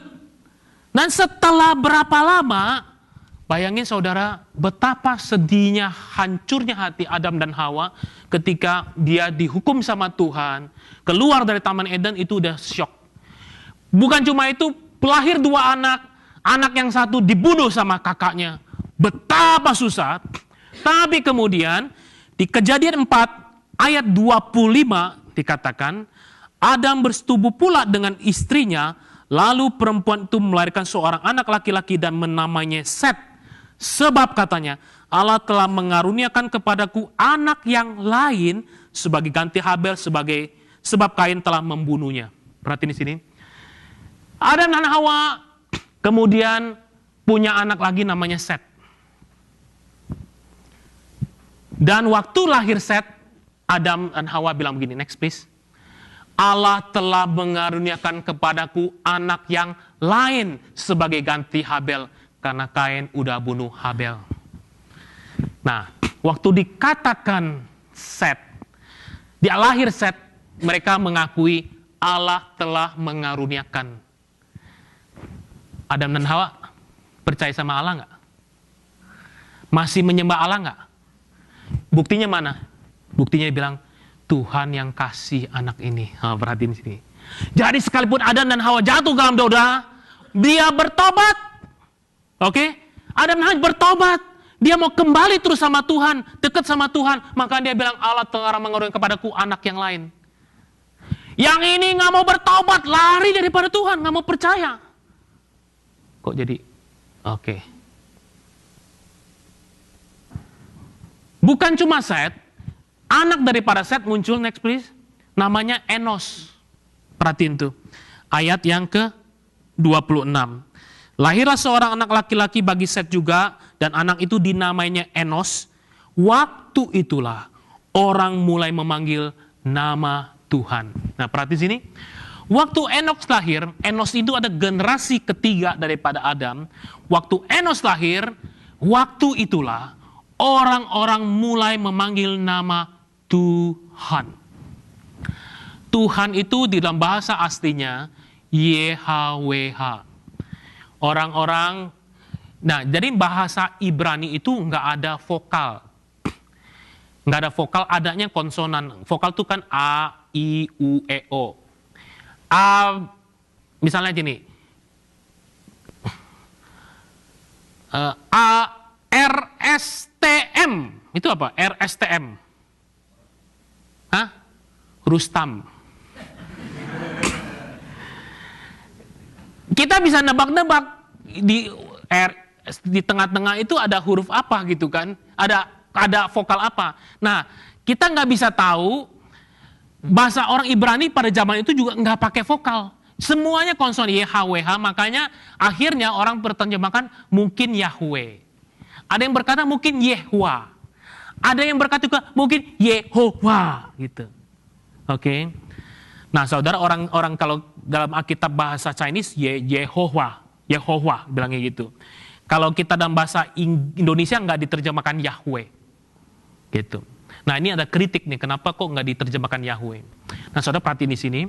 Dan setelah berapa lama, bayangin saudara, betapa sedihnya, hancurnya hati Adam dan Hawa ketika dia dihukum sama Tuhan, keluar dari Taman Eden, itu udah syok. Bukan cuma itu, lahir 2 anak, anak yang satu dibunuh sama kakaknya. Betapa susah. Tapi kemudian, di Kejadian 4, ayat 25, dikatakan, Adam bersetubuh pula dengan istrinya, lalu perempuan itu melahirkan seorang anak laki-laki dan menamainya Set. Sebab katanya, Allah telah mengaruniakan kepadaku anak yang lain sebagai ganti Habel, sebab Kain telah membunuhnya. Perhatiin di sini. Adam dan Hawa kemudian punya anak lagi namanya Set. Dan waktu lahir Set, Adam dan Hawa bilang begini, next please. Allah telah mengaruniakan kepadaku anak yang lain sebagai ganti Habel, karena Kain udah bunuh Habel. Nah, waktu dikatakan Set, dia lahir Set, mereka mengakui Allah telah mengaruniakan. Adam dan Hawa percaya sama Allah nggak? Masih menyembah Allah nggak? Buktinya mana? Buktinya bilang, Tuhan yang kasih anak ini. Perhatiin sini. Jadi sekalipun Adam dan Hawa jatuh dalam dosa, dia bertobat. Oke? Adam dan Hawa bertobat. Dia mau kembali terus sama Tuhan, dekat sama Tuhan. Maka dia bilang, Allah telah mengaruniakan kepadaku anak yang lain. Yang ini nggak mau bertobat, lari daripada Tuhan, nggak mau percaya. Kok jadi? Oke. Bukan cuma Set, anak daripada Set muncul, next please, namanya Enos. Perhatiin tuh, ayat yang ke-26. Lahirlah seorang anak laki-laki bagi Set juga, dan anak itu dinamainya Enos. Waktu itulah orang mulai memanggil nama Tuhan. Nah, perhatiin sini, Waktu Enos lahir, Enos itu ada generasi ketiga daripada Adam. Waktu Enos lahir, waktu itulah orang-orang mulai memanggil nama Tuhan. Tuhan itu di dalam bahasa aslinya YHWH. Orang-orang, nah jadi bahasa Ibrani itu nggak ada vokal. Nggak ada vokal, adanya konsonan. Vokal itu kan A, I, U, E, O. A, misalnya gini, A, R, S, T, M. Itu apa? R, S, T, M. Hah? Rustam. Kita bisa nebak-nebak di tengah-tengah itu ada huruf apa gitu kan? Ada vokal apa? Nah, kita nggak bisa tahu. Bahasa orang Ibrani pada zaman itu juga nggak pakai vokal. Semuanya konsonan YHWH, makanya akhirnya orang berterjemahkan mungkin Yahweh. Ada yang berkata mungkin Yehwa. Ada yang berkata juga mungkin Yehova gitu. Oke. Nah, saudara, orang kalau dalam Alkitab bahasa Chinese Yehova bilangnya gitu. Kalau kita dalam bahasa Indonesia nggak diterjemahkan Yahweh. Gitu. Nah, ini ada kritik nih, kenapa kok nggak diterjemahkan Yahweh? Nah, saudara perhatiin di sini.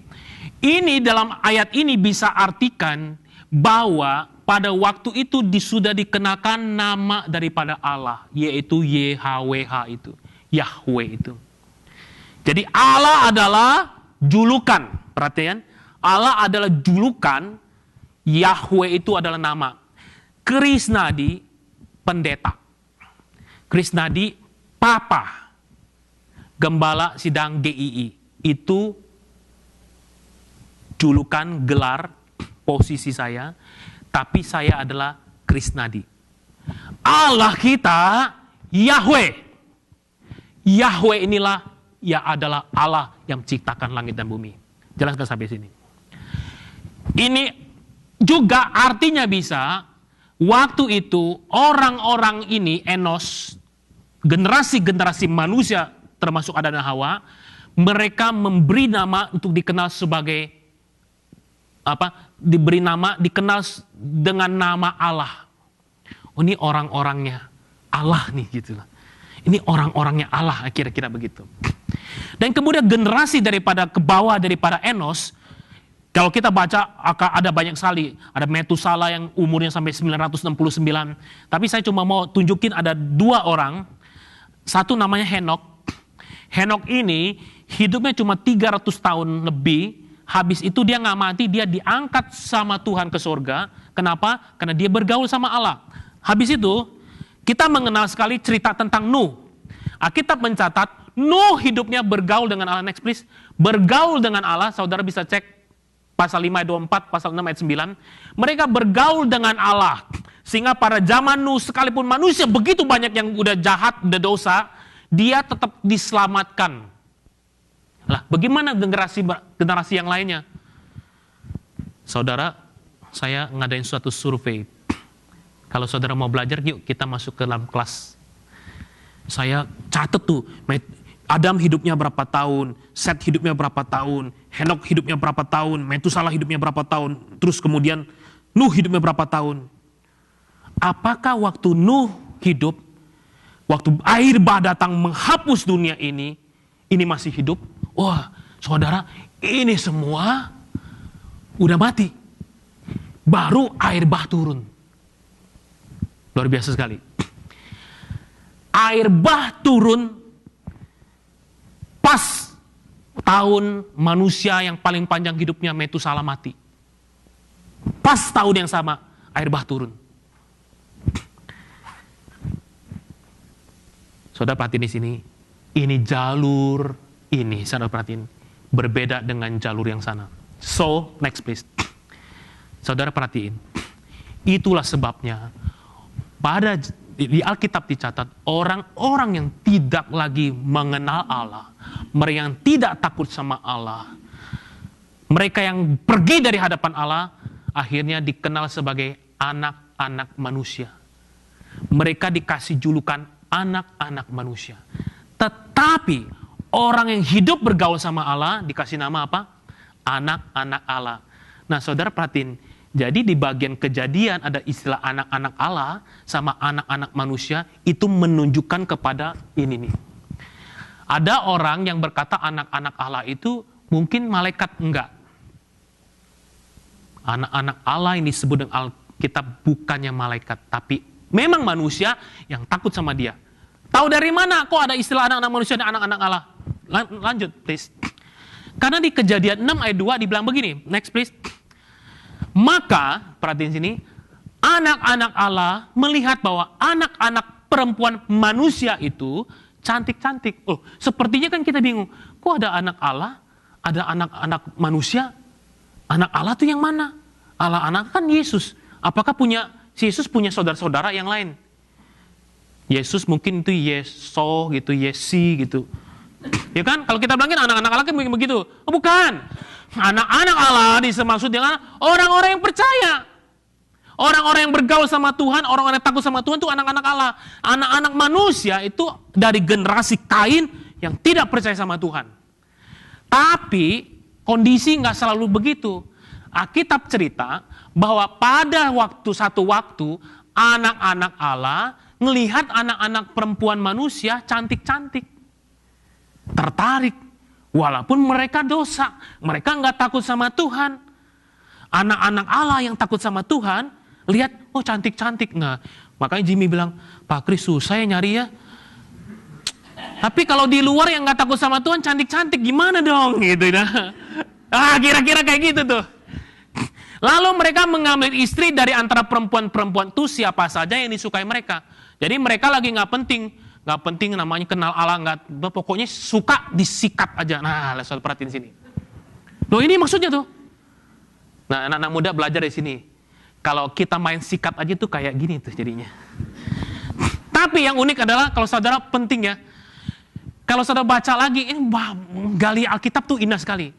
Ini dalam ayat ini bisa artikan bahwa pada waktu itu sudah dikenakan nama daripada Allah, yaitu YHWH itu, Yahweh itu. Jadi Allah adalah julukan, perhatian. Allah adalah julukan, Yahweh itu adalah nama. Krisnadi, pendeta. Krisnadi, papa. Gembala sidang GII. Itu julukan, gelar, posisi saya. Tapi saya adalah Krisnadi. Allah kita, Yahweh. Yahweh inilah, ya adalah Allah yang menciptakan langit dan bumi. Jelaskan sampai sini. Ini juga artinya bisa, waktu itu orang-orang ini, Enos, generasi-generasi manusia, termasuk Adam dan Hawa, mereka memberi nama untuk dikenal sebagai diberi nama, dikenal dengan nama Allah. Oh, ini orang-orangnya Allah nih gitu. Ini orang-orangnya Allah, kira-kira begitu. Dan kemudian generasi daripada ke bawah daripada Enos, kalau kita baca ada banyak sekali. Ada Metusala yang umurnya sampai 969. Tapi saya cuma mau tunjukin ada 2 orang. Satu namanya Henok. Henok ini hidupnya cuma 300 tahun lebih. Habis itu dia nggak mati, dia diangkat sama Tuhan ke surga. Kenapa? Karena dia bergaul sama Allah. Habis itu kita mengenal sekali cerita tentang Nuh. Alkitab mencatat Nuh hidupnya bergaul dengan Allah. Next please. Bergaul dengan Allah, saudara bisa cek pasal 5 ayat 24, pasal 6 ayat 9. Mereka bergaul dengan Allah. Sehingga pada zaman Nuh, sekalipun manusia begitu banyak yang udah jahat, udah dosa, dia tetap diselamatkan. Lah, bagaimana generasi yang lainnya? Saudara, saya ngadain suatu survei. Kalau saudara mau belajar, yuk kita masuk ke dalam kelas. Saya catat tuh, Adam hidupnya berapa tahun, Set hidupnya berapa tahun, Henok hidupnya berapa tahun, Metusala hidupnya berapa tahun, terus kemudian Nuh hidupnya berapa tahun. Apakah waktu Nuh hidup, waktu air bah datang menghapus dunia ini masih hidup? Wah, saudara, ini semua udah mati. Baru air bah turun. Luar biasa sekali. Air bah turun pas tahun manusia yang paling panjang hidupnya, Metusala mati. Pas tahun yang sama, air bah turun. Saudara perhatiin di sini, ini jalur ini, saudara perhatiin, berbeda dengan jalur yang sana. So, next please. Saudara perhatiin, itulah sebabnya di Alkitab dicatat orang-orang yang tidak lagi mengenal Allah, mereka yang tidak takut sama Allah, mereka yang pergi dari hadapan Allah, akhirnya dikenal sebagai anak-anak manusia. Mereka dikasih julukan anak-anak manusia. Tetapi orang yang hidup bergaul sama Allah dikasih nama apa? anak-anak Allah. Nah, saudara perhatiin, jadi di bagian Kejadian ada istilah anak-anak Allah sama anak-anak manusia, itu menunjukkan kepada ini nih. Ada orang yang berkata anak-anak Allah itu mungkin malaikat, enggak. Anak-anak Allah ini disebut dengan Alkitab bukannya malaikat, tapi memang manusia yang takut sama Dia. Tahu dari mana kok ada istilah anak-anak manusia dan anak-anak Allah? Lanjut, please. Karena di Kejadian 6 ayat 2 dibilang begini. Next, please. Maka, perhatiin sini, anak-anak Allah melihat bahwa anak-anak perempuan manusia itu cantik-cantik. Oh, sepertinya kan kita bingung. Kok ada anak Allah, ada anak-anak manusia? Anak Allah tuh yang mana? Allah anak kan Yesus. Apakah Yesus punya saudara-saudara yang lain? Yesus mungkin itu Yeso gitu, Yesi gitu. Ya kan? Kalau kita bilangin anak-anak Allah kan begitu. Oh, bukan. Anak-anak Allah dimaksud dengan orang-orang yang percaya. Orang-orang yang bergaul sama Tuhan, orang-orang yang takut sama Tuhan itu anak-anak Allah. Anak-anak manusia itu dari generasi Kain yang tidak percaya sama Tuhan. Tapi kondisi nggak selalu begitu. Alkitab cerita bahwa pada satu waktu anak-anak Allah melihat anak-anak perempuan manusia cantik-cantik, tertarik, walaupun mereka dosa, mereka nggak takut sama Tuhan. Anak-anak Allah yang takut sama Tuhan lihat, oh cantik-cantik, nah makanya Jimmy bilang, Pak Kris susah ya nyari ya. Tapi kalau di luar yang nggak takut sama Tuhan cantik-cantik gimana dong gitu nah. Kira-kira kayak gitu tuh. Lalu mereka mengambil istri dari antara perempuan-perempuan itu siapa saja yang disukai mereka. Jadi mereka lagi nggak penting namanya kenal Allah, nggak, pokoknya suka disikat aja. Nah, lihat perhatiin sini. Loh ini maksudnya tuh. Nah, anak-anak muda belajar dari sini. Kalau kita main sikat aja tuh kayak gini tuh jadinya. Tapi yang unik adalah kalau saudara penting ya. Kalau saudara baca lagi, ini gali Alkitab tuh indah sekali.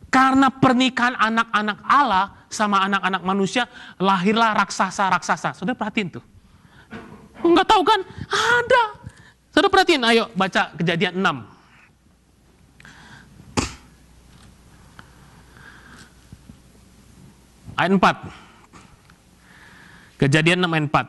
Karena pernikahan anak-anak Allah sama anak-anak manusia, lahirlah raksasa-raksasa. Saudara perhatiin tuh. Enggak tahu kan? Ada. Saudara perhatiin, ayo baca Kejadian 6. Ayat 4. Kejadian 6 ayat 4.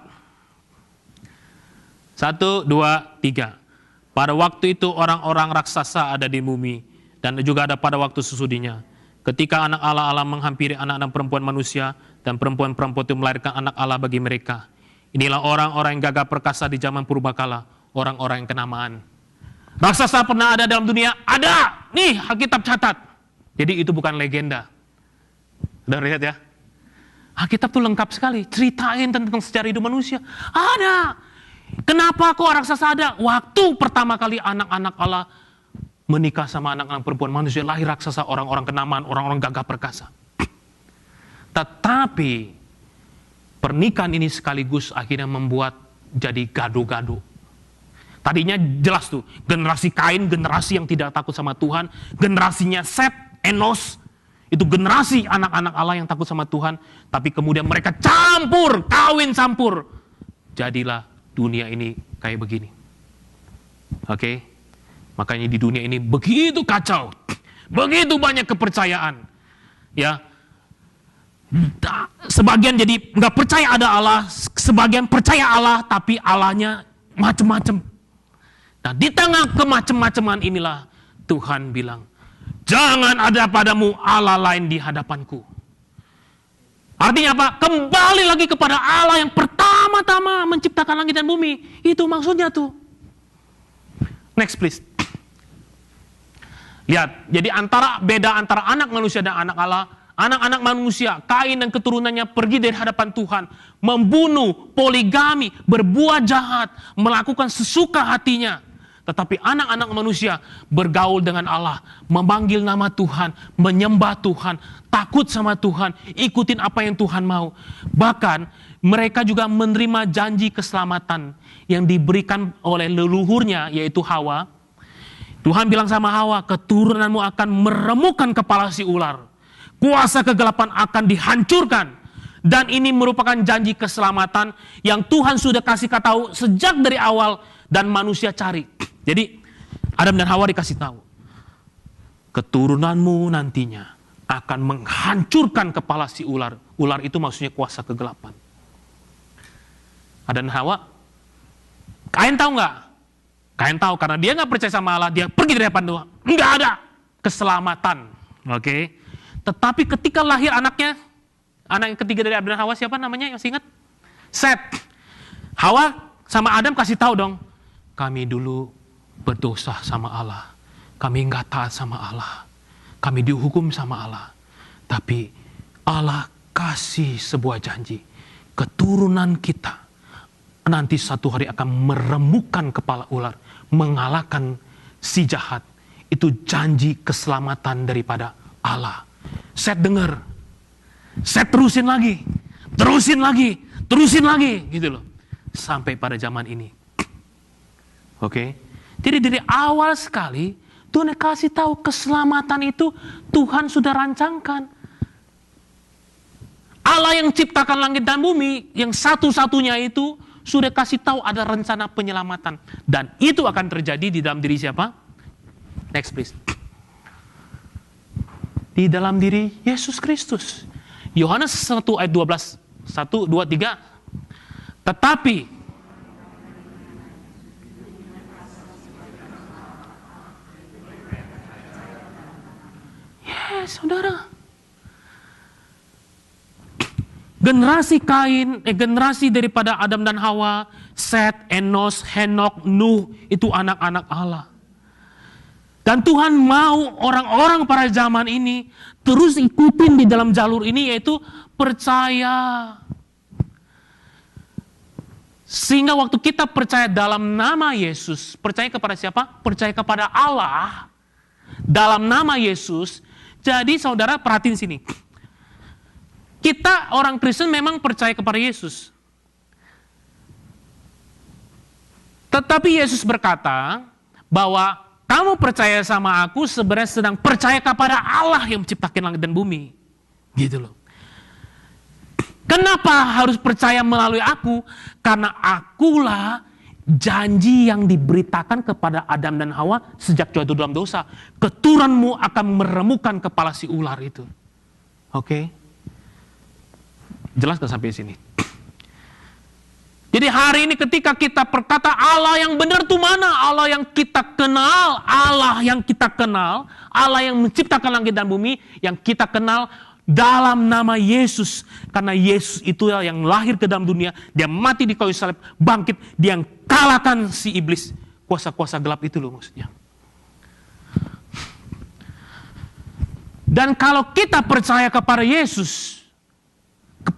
1, 2, 3. Pada waktu itu orang-orang raksasa ada di bumi, dan juga ada pada waktu sesudinya. Ketika anak Allah menghampiri anak-anak perempuan manusia, dan perempuan-perempuan itu melahirkan anak Allah bagi mereka. Inilah orang-orang yang gagah perkasa di zaman purbakala, orang-orang yang kenamaan. Raksasa pernah ada dalam dunia? Ada! Nih, Alkitab catat. Jadi itu bukan legenda. Udah lihat ya? Alkitab tuh lengkap sekali, ceritain tentang sejarah hidup manusia. Ada! Kenapa kok raksasa ada? Waktu pertama kali anak-anak Allah menikah sama anak-anak perempuan manusia, lahir raksasa, orang-orang kenamaan, orang-orang gagah perkasa. Tetapi pernikahan ini sekaligus akhirnya membuat jadi gado-gado. Tadinya jelas tuh, generasi Kain, generasi yang tidak takut sama Tuhan, generasinya Set, Enos, itu generasi anak-anak Allah yang takut sama Tuhan, tapi kemudian mereka campur, kawin campur. Jadilah dunia ini kayak begini. Oke? Makanya di dunia ini begitu kacau. Begitu banyak kepercayaan. Ya. Sebagian jadi nggak percaya ada Allah, sebagian percaya Allah tapi Allahnya macam-macam. Nah, di tengah kemacem-maceman inilah Tuhan bilang, jangan ada padamu Allah lain di hadapanku. Artinya apa? Kembali lagi kepada Allah yang pertama-tama menciptakan langit dan bumi. Itu maksudnya tuh. Next please. Lihat, jadi beda antara anak manusia dan anak Allah. Anak-anak manusia, Kain dan keturunannya pergi dari hadapan Tuhan. Membunuh, poligami, berbuat jahat, melakukan sesuka hatinya. Tetapi anak-anak manusia bergaul dengan Allah, memanggil nama Tuhan, menyembah Tuhan, takut sama Tuhan, ikutin apa yang Tuhan mau. Bahkan mereka juga menerima janji keselamatan yang diberikan oleh leluhurnya, yaitu Hawa. Tuhan bilang sama Hawa, keturunanmu akan meremukkan kepala si ular. Kuasa kegelapan akan dihancurkan. Dan ini merupakan janji keselamatan yang Tuhan sudah kasih tahu sejak dari awal dan manusia cari. Jadi Adam dan Hawa dikasih tahu, keturunanmu nantinya akan menghancurkan kepala si ular. Ular itu maksudnya kuasa kegelapan. Adam dan Hawa, Kain tahu nggak? Kain tahu karena dia nggak percaya sama Allah, dia pergi dari hadapan Tuhan. Nggak ada keselamatan. Oke. Tetapi ketika lahir anaknya, anak yang ketiga dari Adam dan Hawa, siapa namanya? Masih ingat? Set. Hawa sama Adam kasih tahu dong, kami dulu berdosa sama Allah. Kami nggak taat sama Allah. Kami dihukum sama Allah. Tapi Allah kasih sebuah janji. Keturunan kita nanti satu hari akan meremukkan kepala ular. Mengalahkan si jahat. Itu janji keselamatan daripada Allah. Set dengar. Set terusin lagi. Terusin lagi. Terusin lagi. Gitu loh. Sampai pada zaman ini. Oke. Jadi dari awal sekali Tuhan kasih tahu keselamatan itu Tuhan sudah rancangkan. Allah yang ciptakan langit dan bumi, yang satu-satunya itu sudah kasih tahu ada rencana penyelamatan. Dan itu akan terjadi di dalam diri siapa? Next please. Di dalam diri Yesus Kristus. Yohanes 1 ayat 12. 1, 2, 3. Tetapi saudara, generasi daripada Adam dan Hawa, Set, Enos, Henok, Nuh, itu anak-anak Allah. Dan Tuhan mau orang-orang pada zaman ini terus ikutin di dalam jalur ini, yaitu percaya. Sehingga waktu kita percaya dalam nama Yesus, percaya kepada siapa? Percaya kepada Allah dalam nama Yesus. Jadi saudara perhatiin sini. Kita orang Kristen memang percaya kepada Yesus. Tetapi Yesus berkata bahwa kamu percaya sama aku sebenarnya sedang percaya kepada Allah yang menciptakan langit dan bumi. Gitu loh. Kenapa harus percaya melalui aku? Karena akulah janji yang diberitakan kepada Adam dan Hawa sejak jatuh dalam dosa. Keturunanmu akan meremukkan kepala si ular itu. Oke? Jelas gak sampai sini? Jadi hari ini ketika kita berkata Allah yang benar itu mana? Allah yang kita kenal. Allah yang kita kenal. Allah yang menciptakan langit dan bumi. Yang kita kenal dalam nama Yesus. Karena Yesus itu yang lahir ke dalam dunia. Dia mati di kayu salib. Bangkit. Dia yang kalahkan si iblis. Kuasa-kuasa gelap itu loh maksudnya. Dan kalau kita percaya kepada Yesus.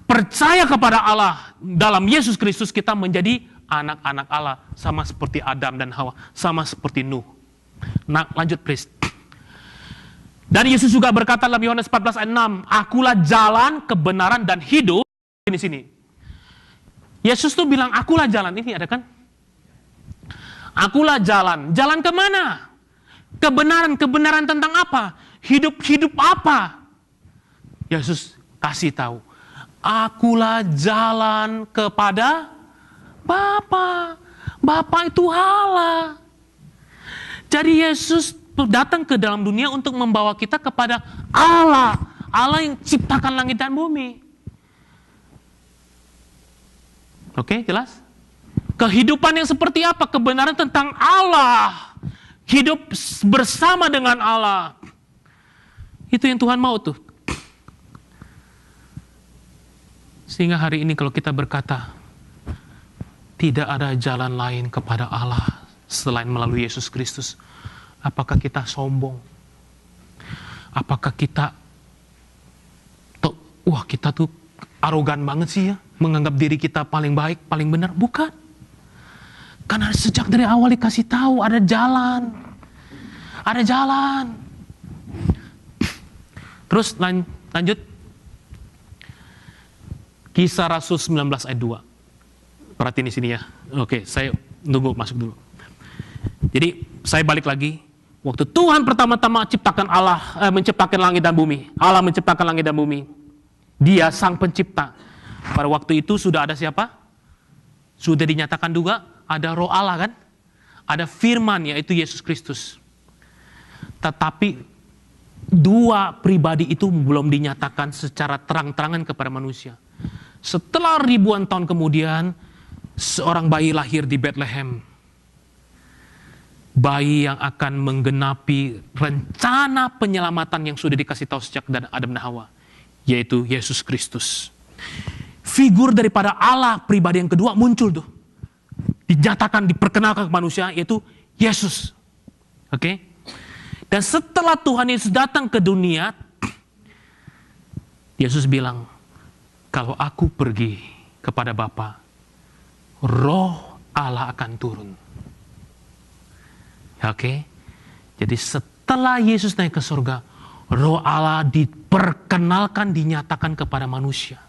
Percaya kepada Allah. Dalam Yesus Kristus kita menjadi anak-anak Allah. Sama seperti Adam dan Hawa. Sama seperti Nuh. Nah lanjut please. Dan Yesus juga berkata dalam Yohanes 14 ayat 6, akulah jalan, kebenaran, dan hidup. Ini sini. Yesus tuh bilang, akulah jalan. Ini ada kan? Akulah jalan. Jalan kemana? Kebenaran. Kebenaran tentang apa? Hidup apa? Yesus kasih tahu. Akulah jalan kepada Bapa. Bapa itu Allah. Jadi Yesus datang ke dalam dunia untuk membawa kita kepada Allah. Allah yang ciptakan langit dan bumi. Oke, jelas? Kehidupan yang seperti apa? Kebenaran tentang Allah. Hidup bersama dengan Allah. Itu yang Tuhan mau tuh. Sehingga hari ini kalau kita berkata, tidak ada jalan lain kepada Allah selain melalui Yesus Kristus. Apakah kita sombong? Apakah kita wah kita tuh arogan banget sih ya, menganggap diri kita paling baik, paling benar? Bukan. Karena sejak dari awal dikasih tahu ada jalan. Ada jalan. Terus lanjut. Kisah Rasul 19 ayat 2. Perhatiin di sini ya. Oke, saya tunggu masuk dulu. Jadi saya balik lagi. Waktu Tuhan pertama-tama menciptakan langit dan bumi. Allah menciptakan langit dan bumi. Dia sang pencipta. Pada waktu itu sudah ada siapa? Sudah dinyatakan juga ada Roh Allah kan? Ada firman yaitu Yesus Kristus. Tetapi dua pribadi itu belum dinyatakan secara terang-terangan kepada manusia. Setelah ribuan tahun kemudian, seorang bayi lahir di Bethlehem. Bayi yang akan menggenapi rencana penyelamatan yang sudah dikasih tahu sejak Adam dan Hawa, yaitu Yesus Kristus. Figur daripada Allah pribadi yang kedua muncul tuh. Dinyatakan, diperkenalkan ke manusia, yaitu Yesus. Oke? Dan setelah Tuhan Yesus datang ke dunia, Yesus bilang, kalau aku pergi kepada Bapa, Roh Allah akan turun. Oke? Jadi setelah Yesus naik ke surga, Roh Allah diperkenalkan, dinyatakan kepada manusia.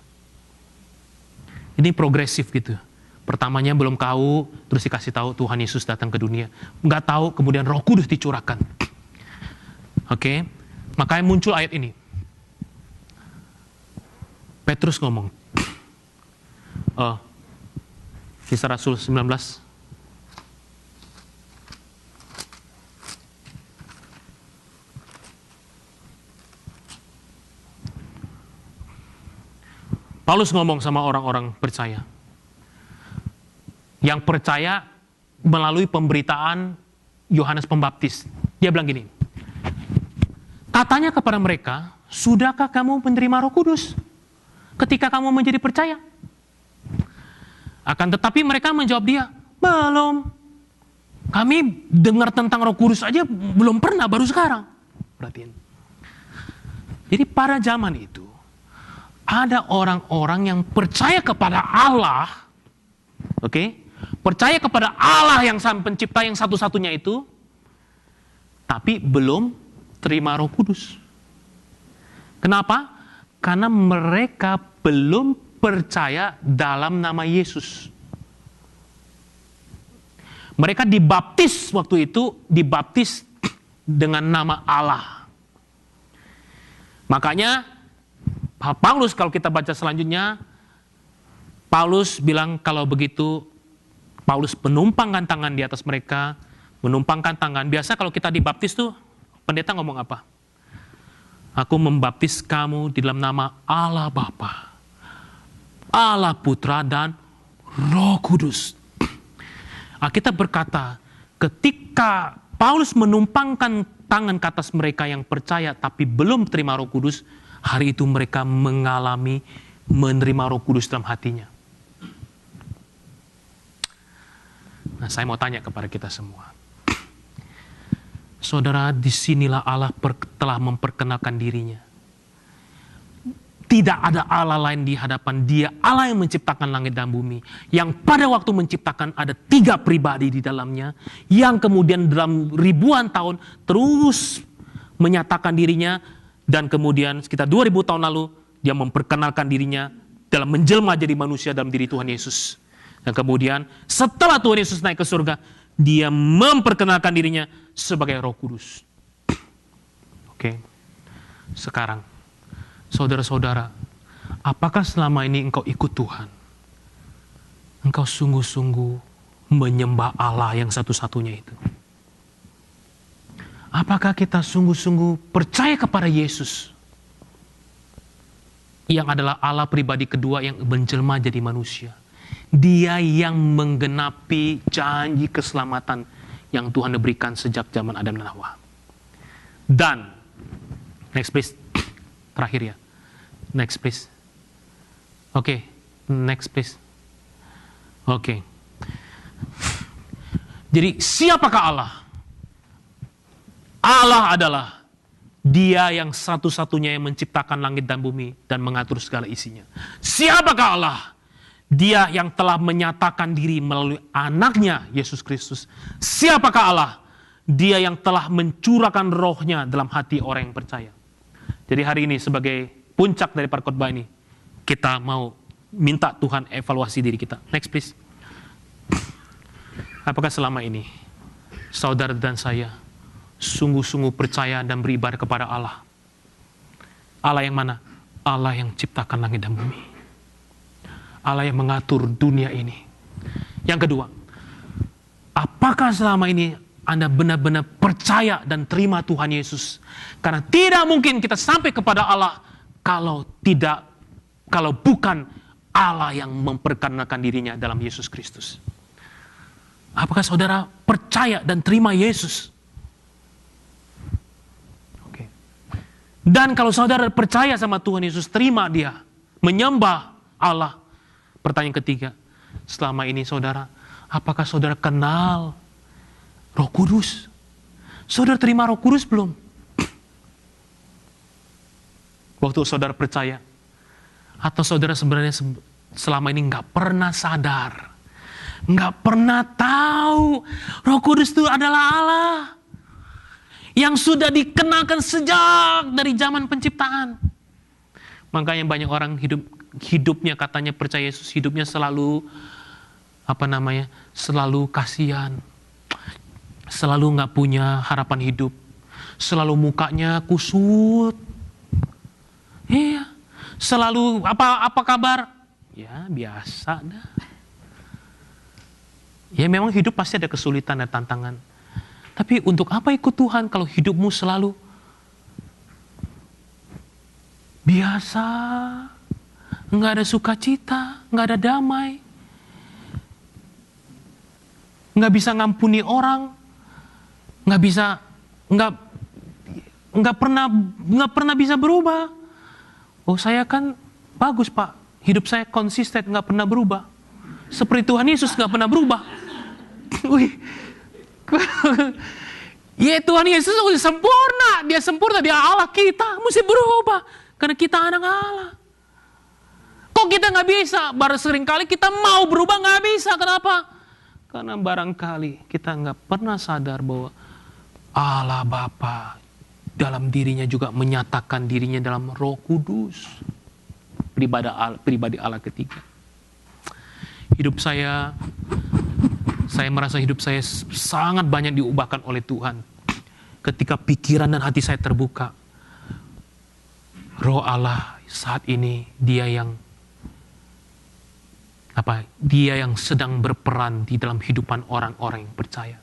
Ini progresif gitu. Pertamanya belum tahu, terus dikasih tahu Tuhan Yesus datang ke dunia. Nggak tahu, kemudian Roh Kudus dicurahkan. Oke? Makanya muncul ayat ini. Petrus ngomong, Kisah Rasul 19. Paulus ngomong sama orang-orang percaya. Yang percaya melalui pemberitaan Yohanes Pembaptis. Dia bilang gini, katanya kepada mereka, sudahkah kamu menerima Roh Kudus ketika kamu menjadi percaya? Akan tetapi mereka menjawab dia, belum. Kami dengar tentang Roh Kudus aja belum pernah, baru sekarang. Perhatiin. Jadi pada zaman itu, ada orang-orang yang percaya kepada Allah, percaya kepada Allah yang sang pencipta yang satu-satunya itu, tapi belum terima Roh Kudus. Kenapa? Karena mereka belum percaya dalam nama Yesus. Mereka dibaptis waktu itu, dibaptis dengan nama Allah. Makanya Paulus, kalau kita baca selanjutnya, Paulus bilang kalau begitu, Paulus menumpangkan tangan di atas mereka, menumpangkan tangan. Biasa kalau kita dibaptis tuh, pendeta ngomong apa? Aku membaptis kamu di dalam nama Allah Bapa, Allah Putra, dan Roh Kudus. Alkitab berkata, ketika Paulus menumpangkan tangan ke atas mereka yang percaya tapi belum terima Roh Kudus, hari itu mereka mengalami menerima Roh Kudus dalam hatinya. Nah, saya mau tanya kepada kita semua. Saudara, disinilah Allah telah memperkenalkan dirinya. Tidak ada Allah lain di hadapan Dia, Allah yang menciptakan langit dan bumi. Yang pada waktu menciptakan ada 3 pribadi di dalamnya, yang kemudian dalam ribuan tahun terus menyatakan dirinya, dan kemudian sekitar 2000 tahun lalu Dia memperkenalkan dirinya dalam menjelma jadi manusia dalam diri Tuhan Yesus. Dan kemudian setelah Tuhan Yesus naik ke surga, Dia memperkenalkan dirinya sebagai Roh Kudus. Oke. Sekarang, saudara-saudara, apakah selama ini engkau ikut Tuhan? Engkau sungguh-sungguh menyembah Allah yang satu-satunya itu? Apakah kita sungguh-sungguh percaya kepada Yesus, yang adalah Allah pribadi kedua yang menjelma jadi manusia? Dia yang menggenapi janji keselamatan yang Tuhan berikan sejak zaman Adam dan Hawa. Dan, next please, terakhir ya. Next please. Oke, next please. Oke. Jadi siapakah Allah? Allah adalah Dia yang satu-satunya yang menciptakan langit dan bumi dan mengatur segala isinya. Siapakah Allah? Dia yang telah menyatakan diri melalui anaknya Yesus Kristus. Siapakah Allah? Dia yang telah mencurahkan rohnya dalam hati orang yang percaya. Jadi hari ini sebagai puncak dari khotbah ini, kita mau minta Tuhan evaluasi diri kita. Next please. Apakah selama ini saudara dan saya sungguh-sungguh percaya dan beribadah kepada Allah? Allah yang mana? Allah yang ciptakan langit dan bumi. Allah yang mengatur dunia ini. Yang kedua, apakah selama ini Anda benar-benar percaya dan terima Tuhan Yesus. Karena tidak mungkin kita sampai kepada Allah kalau bukan Allah yang memperkenalkan dirinya dalam Yesus Kristus. Apakah saudara percaya dan terima Yesus? Oke. Dan kalau saudara percaya sama Tuhan Yesus, terima Dia, menyembah Allah. Pertanyaan ketiga, selama ini saudara, apakah saudara kenal Roh Kudus? Saudara terima Roh Kudus belum? Waktu saudara percaya, atau saudara sebenarnya selama ini nggak pernah sadar, nggak pernah tahu Roh Kudus itu adalah Allah yang sudah dikenalkan sejak dari zaman penciptaan. Makanya banyak orang hidupnya katanya percaya Yesus, hidupnya selalu selalu kasihan, selalu nggak punya harapan hidup, selalu mukanya kusut. Iya, selalu apa kabar? Ya biasa dah. Ya memang hidup pasti ada kesulitan dan tantangan. Tapi untuk apa ikut Tuhan kalau hidupmu selalu biasa, nggak ada sukacita, nggak ada damai, nggak bisa ngampuni orang, nggak pernah bisa berubah. Oh saya kan bagus Pak, hidup saya konsisten, nggak pernah berubah. Seperti Tuhan Yesus nggak pernah berubah. Wih, ya Tuhan Yesus sempurna, Dia sempurna, Dia Allah, kita mesti berubah karena kita anak Allah. Kok kita nggak bisa? Baru seringkali kita mau berubah nggak bisa. Kenapa? Karena barangkali kita nggak pernah sadar bahwa Allah Bapa dalam dirinya juga menyatakan dirinya dalam Roh Kudus, pribadi Allah ketiga. Hidup saya merasa hidup saya sangat banyak diubahkan oleh Tuhan ketika pikiran dan hati saya terbuka. Roh Allah saat ini Dia yang sedang berperan di dalam kehidupan orang-orang yang percaya.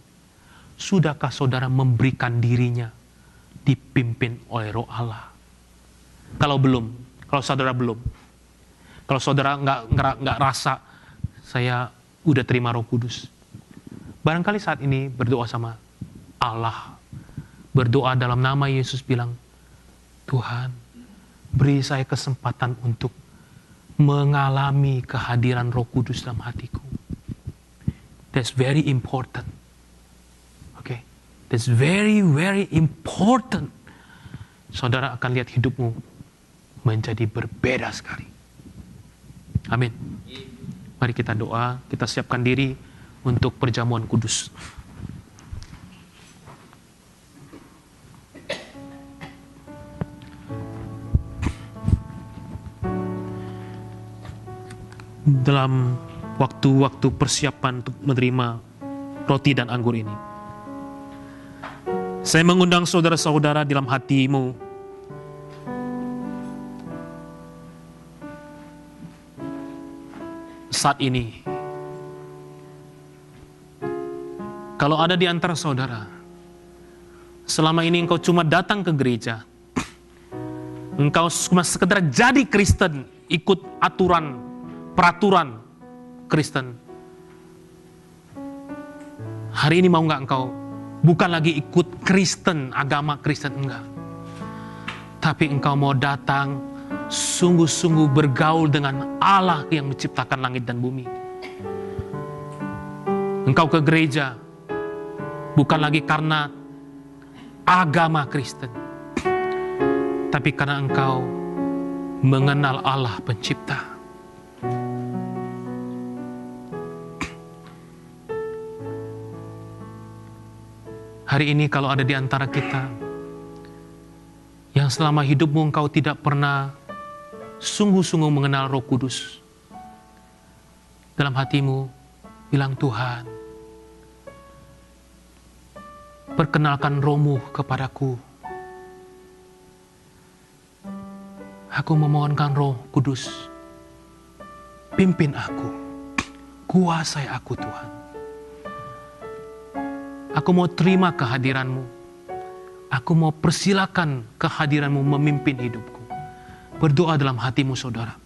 Sudahkah saudara memberikan dirinya dipimpin oleh Roh Allah? Kalau saudara belum, kalau saudara nggak rasa saya udah terima Roh Kudus, barangkali saat ini berdoa sama Allah, berdoa dalam nama Yesus, bilang, Tuhan, beri saya kesempatan untuk mengalami kehadiran Roh Kudus dalam hatiku. That's very important. Okay, that's very, very important. Saudara akan lihat hidupmu menjadi berbeda sekali. Amin. Mari kita doa, kita siapkan diri untuk perjamuan kudus. Dalam waktu-waktu persiapan untuk menerima roti dan anggur ini, saya mengundang saudara-saudara dalam hatimu saat ini. Kalau ada di antara saudara, selama ini engkau cuma datang ke gereja, engkau cuma sekedar jadi Kristen, ikut aturan, peraturan Kristen. Hari ini mau nggak engkau bukan lagi ikut Kristen, agama Kristen, enggak. Tapi engkau mau datang sungguh-sungguh bergaul dengan Allah yang menciptakan langit dan bumi. Engkau ke gereja bukan lagi karena agama Kristen, tapi karena engkau mengenal Allah pencipta. Hari ini kalau ada di antara kita yang selama hidupmu engkau tidak pernah sungguh-sungguh mengenal Roh Kudus, dalam hatimu bilang, Tuhan, perkenalkan Roh-Mu kepadaku. Aku memohonkan Roh Kudus, pimpin aku, kuasai aku Tuhan. Aku Aku mau terima kehadiran-Mu. Aku mau persilakan kehadiran-Mu memimpin hidupku. Berdoa dalam hatimu saudara.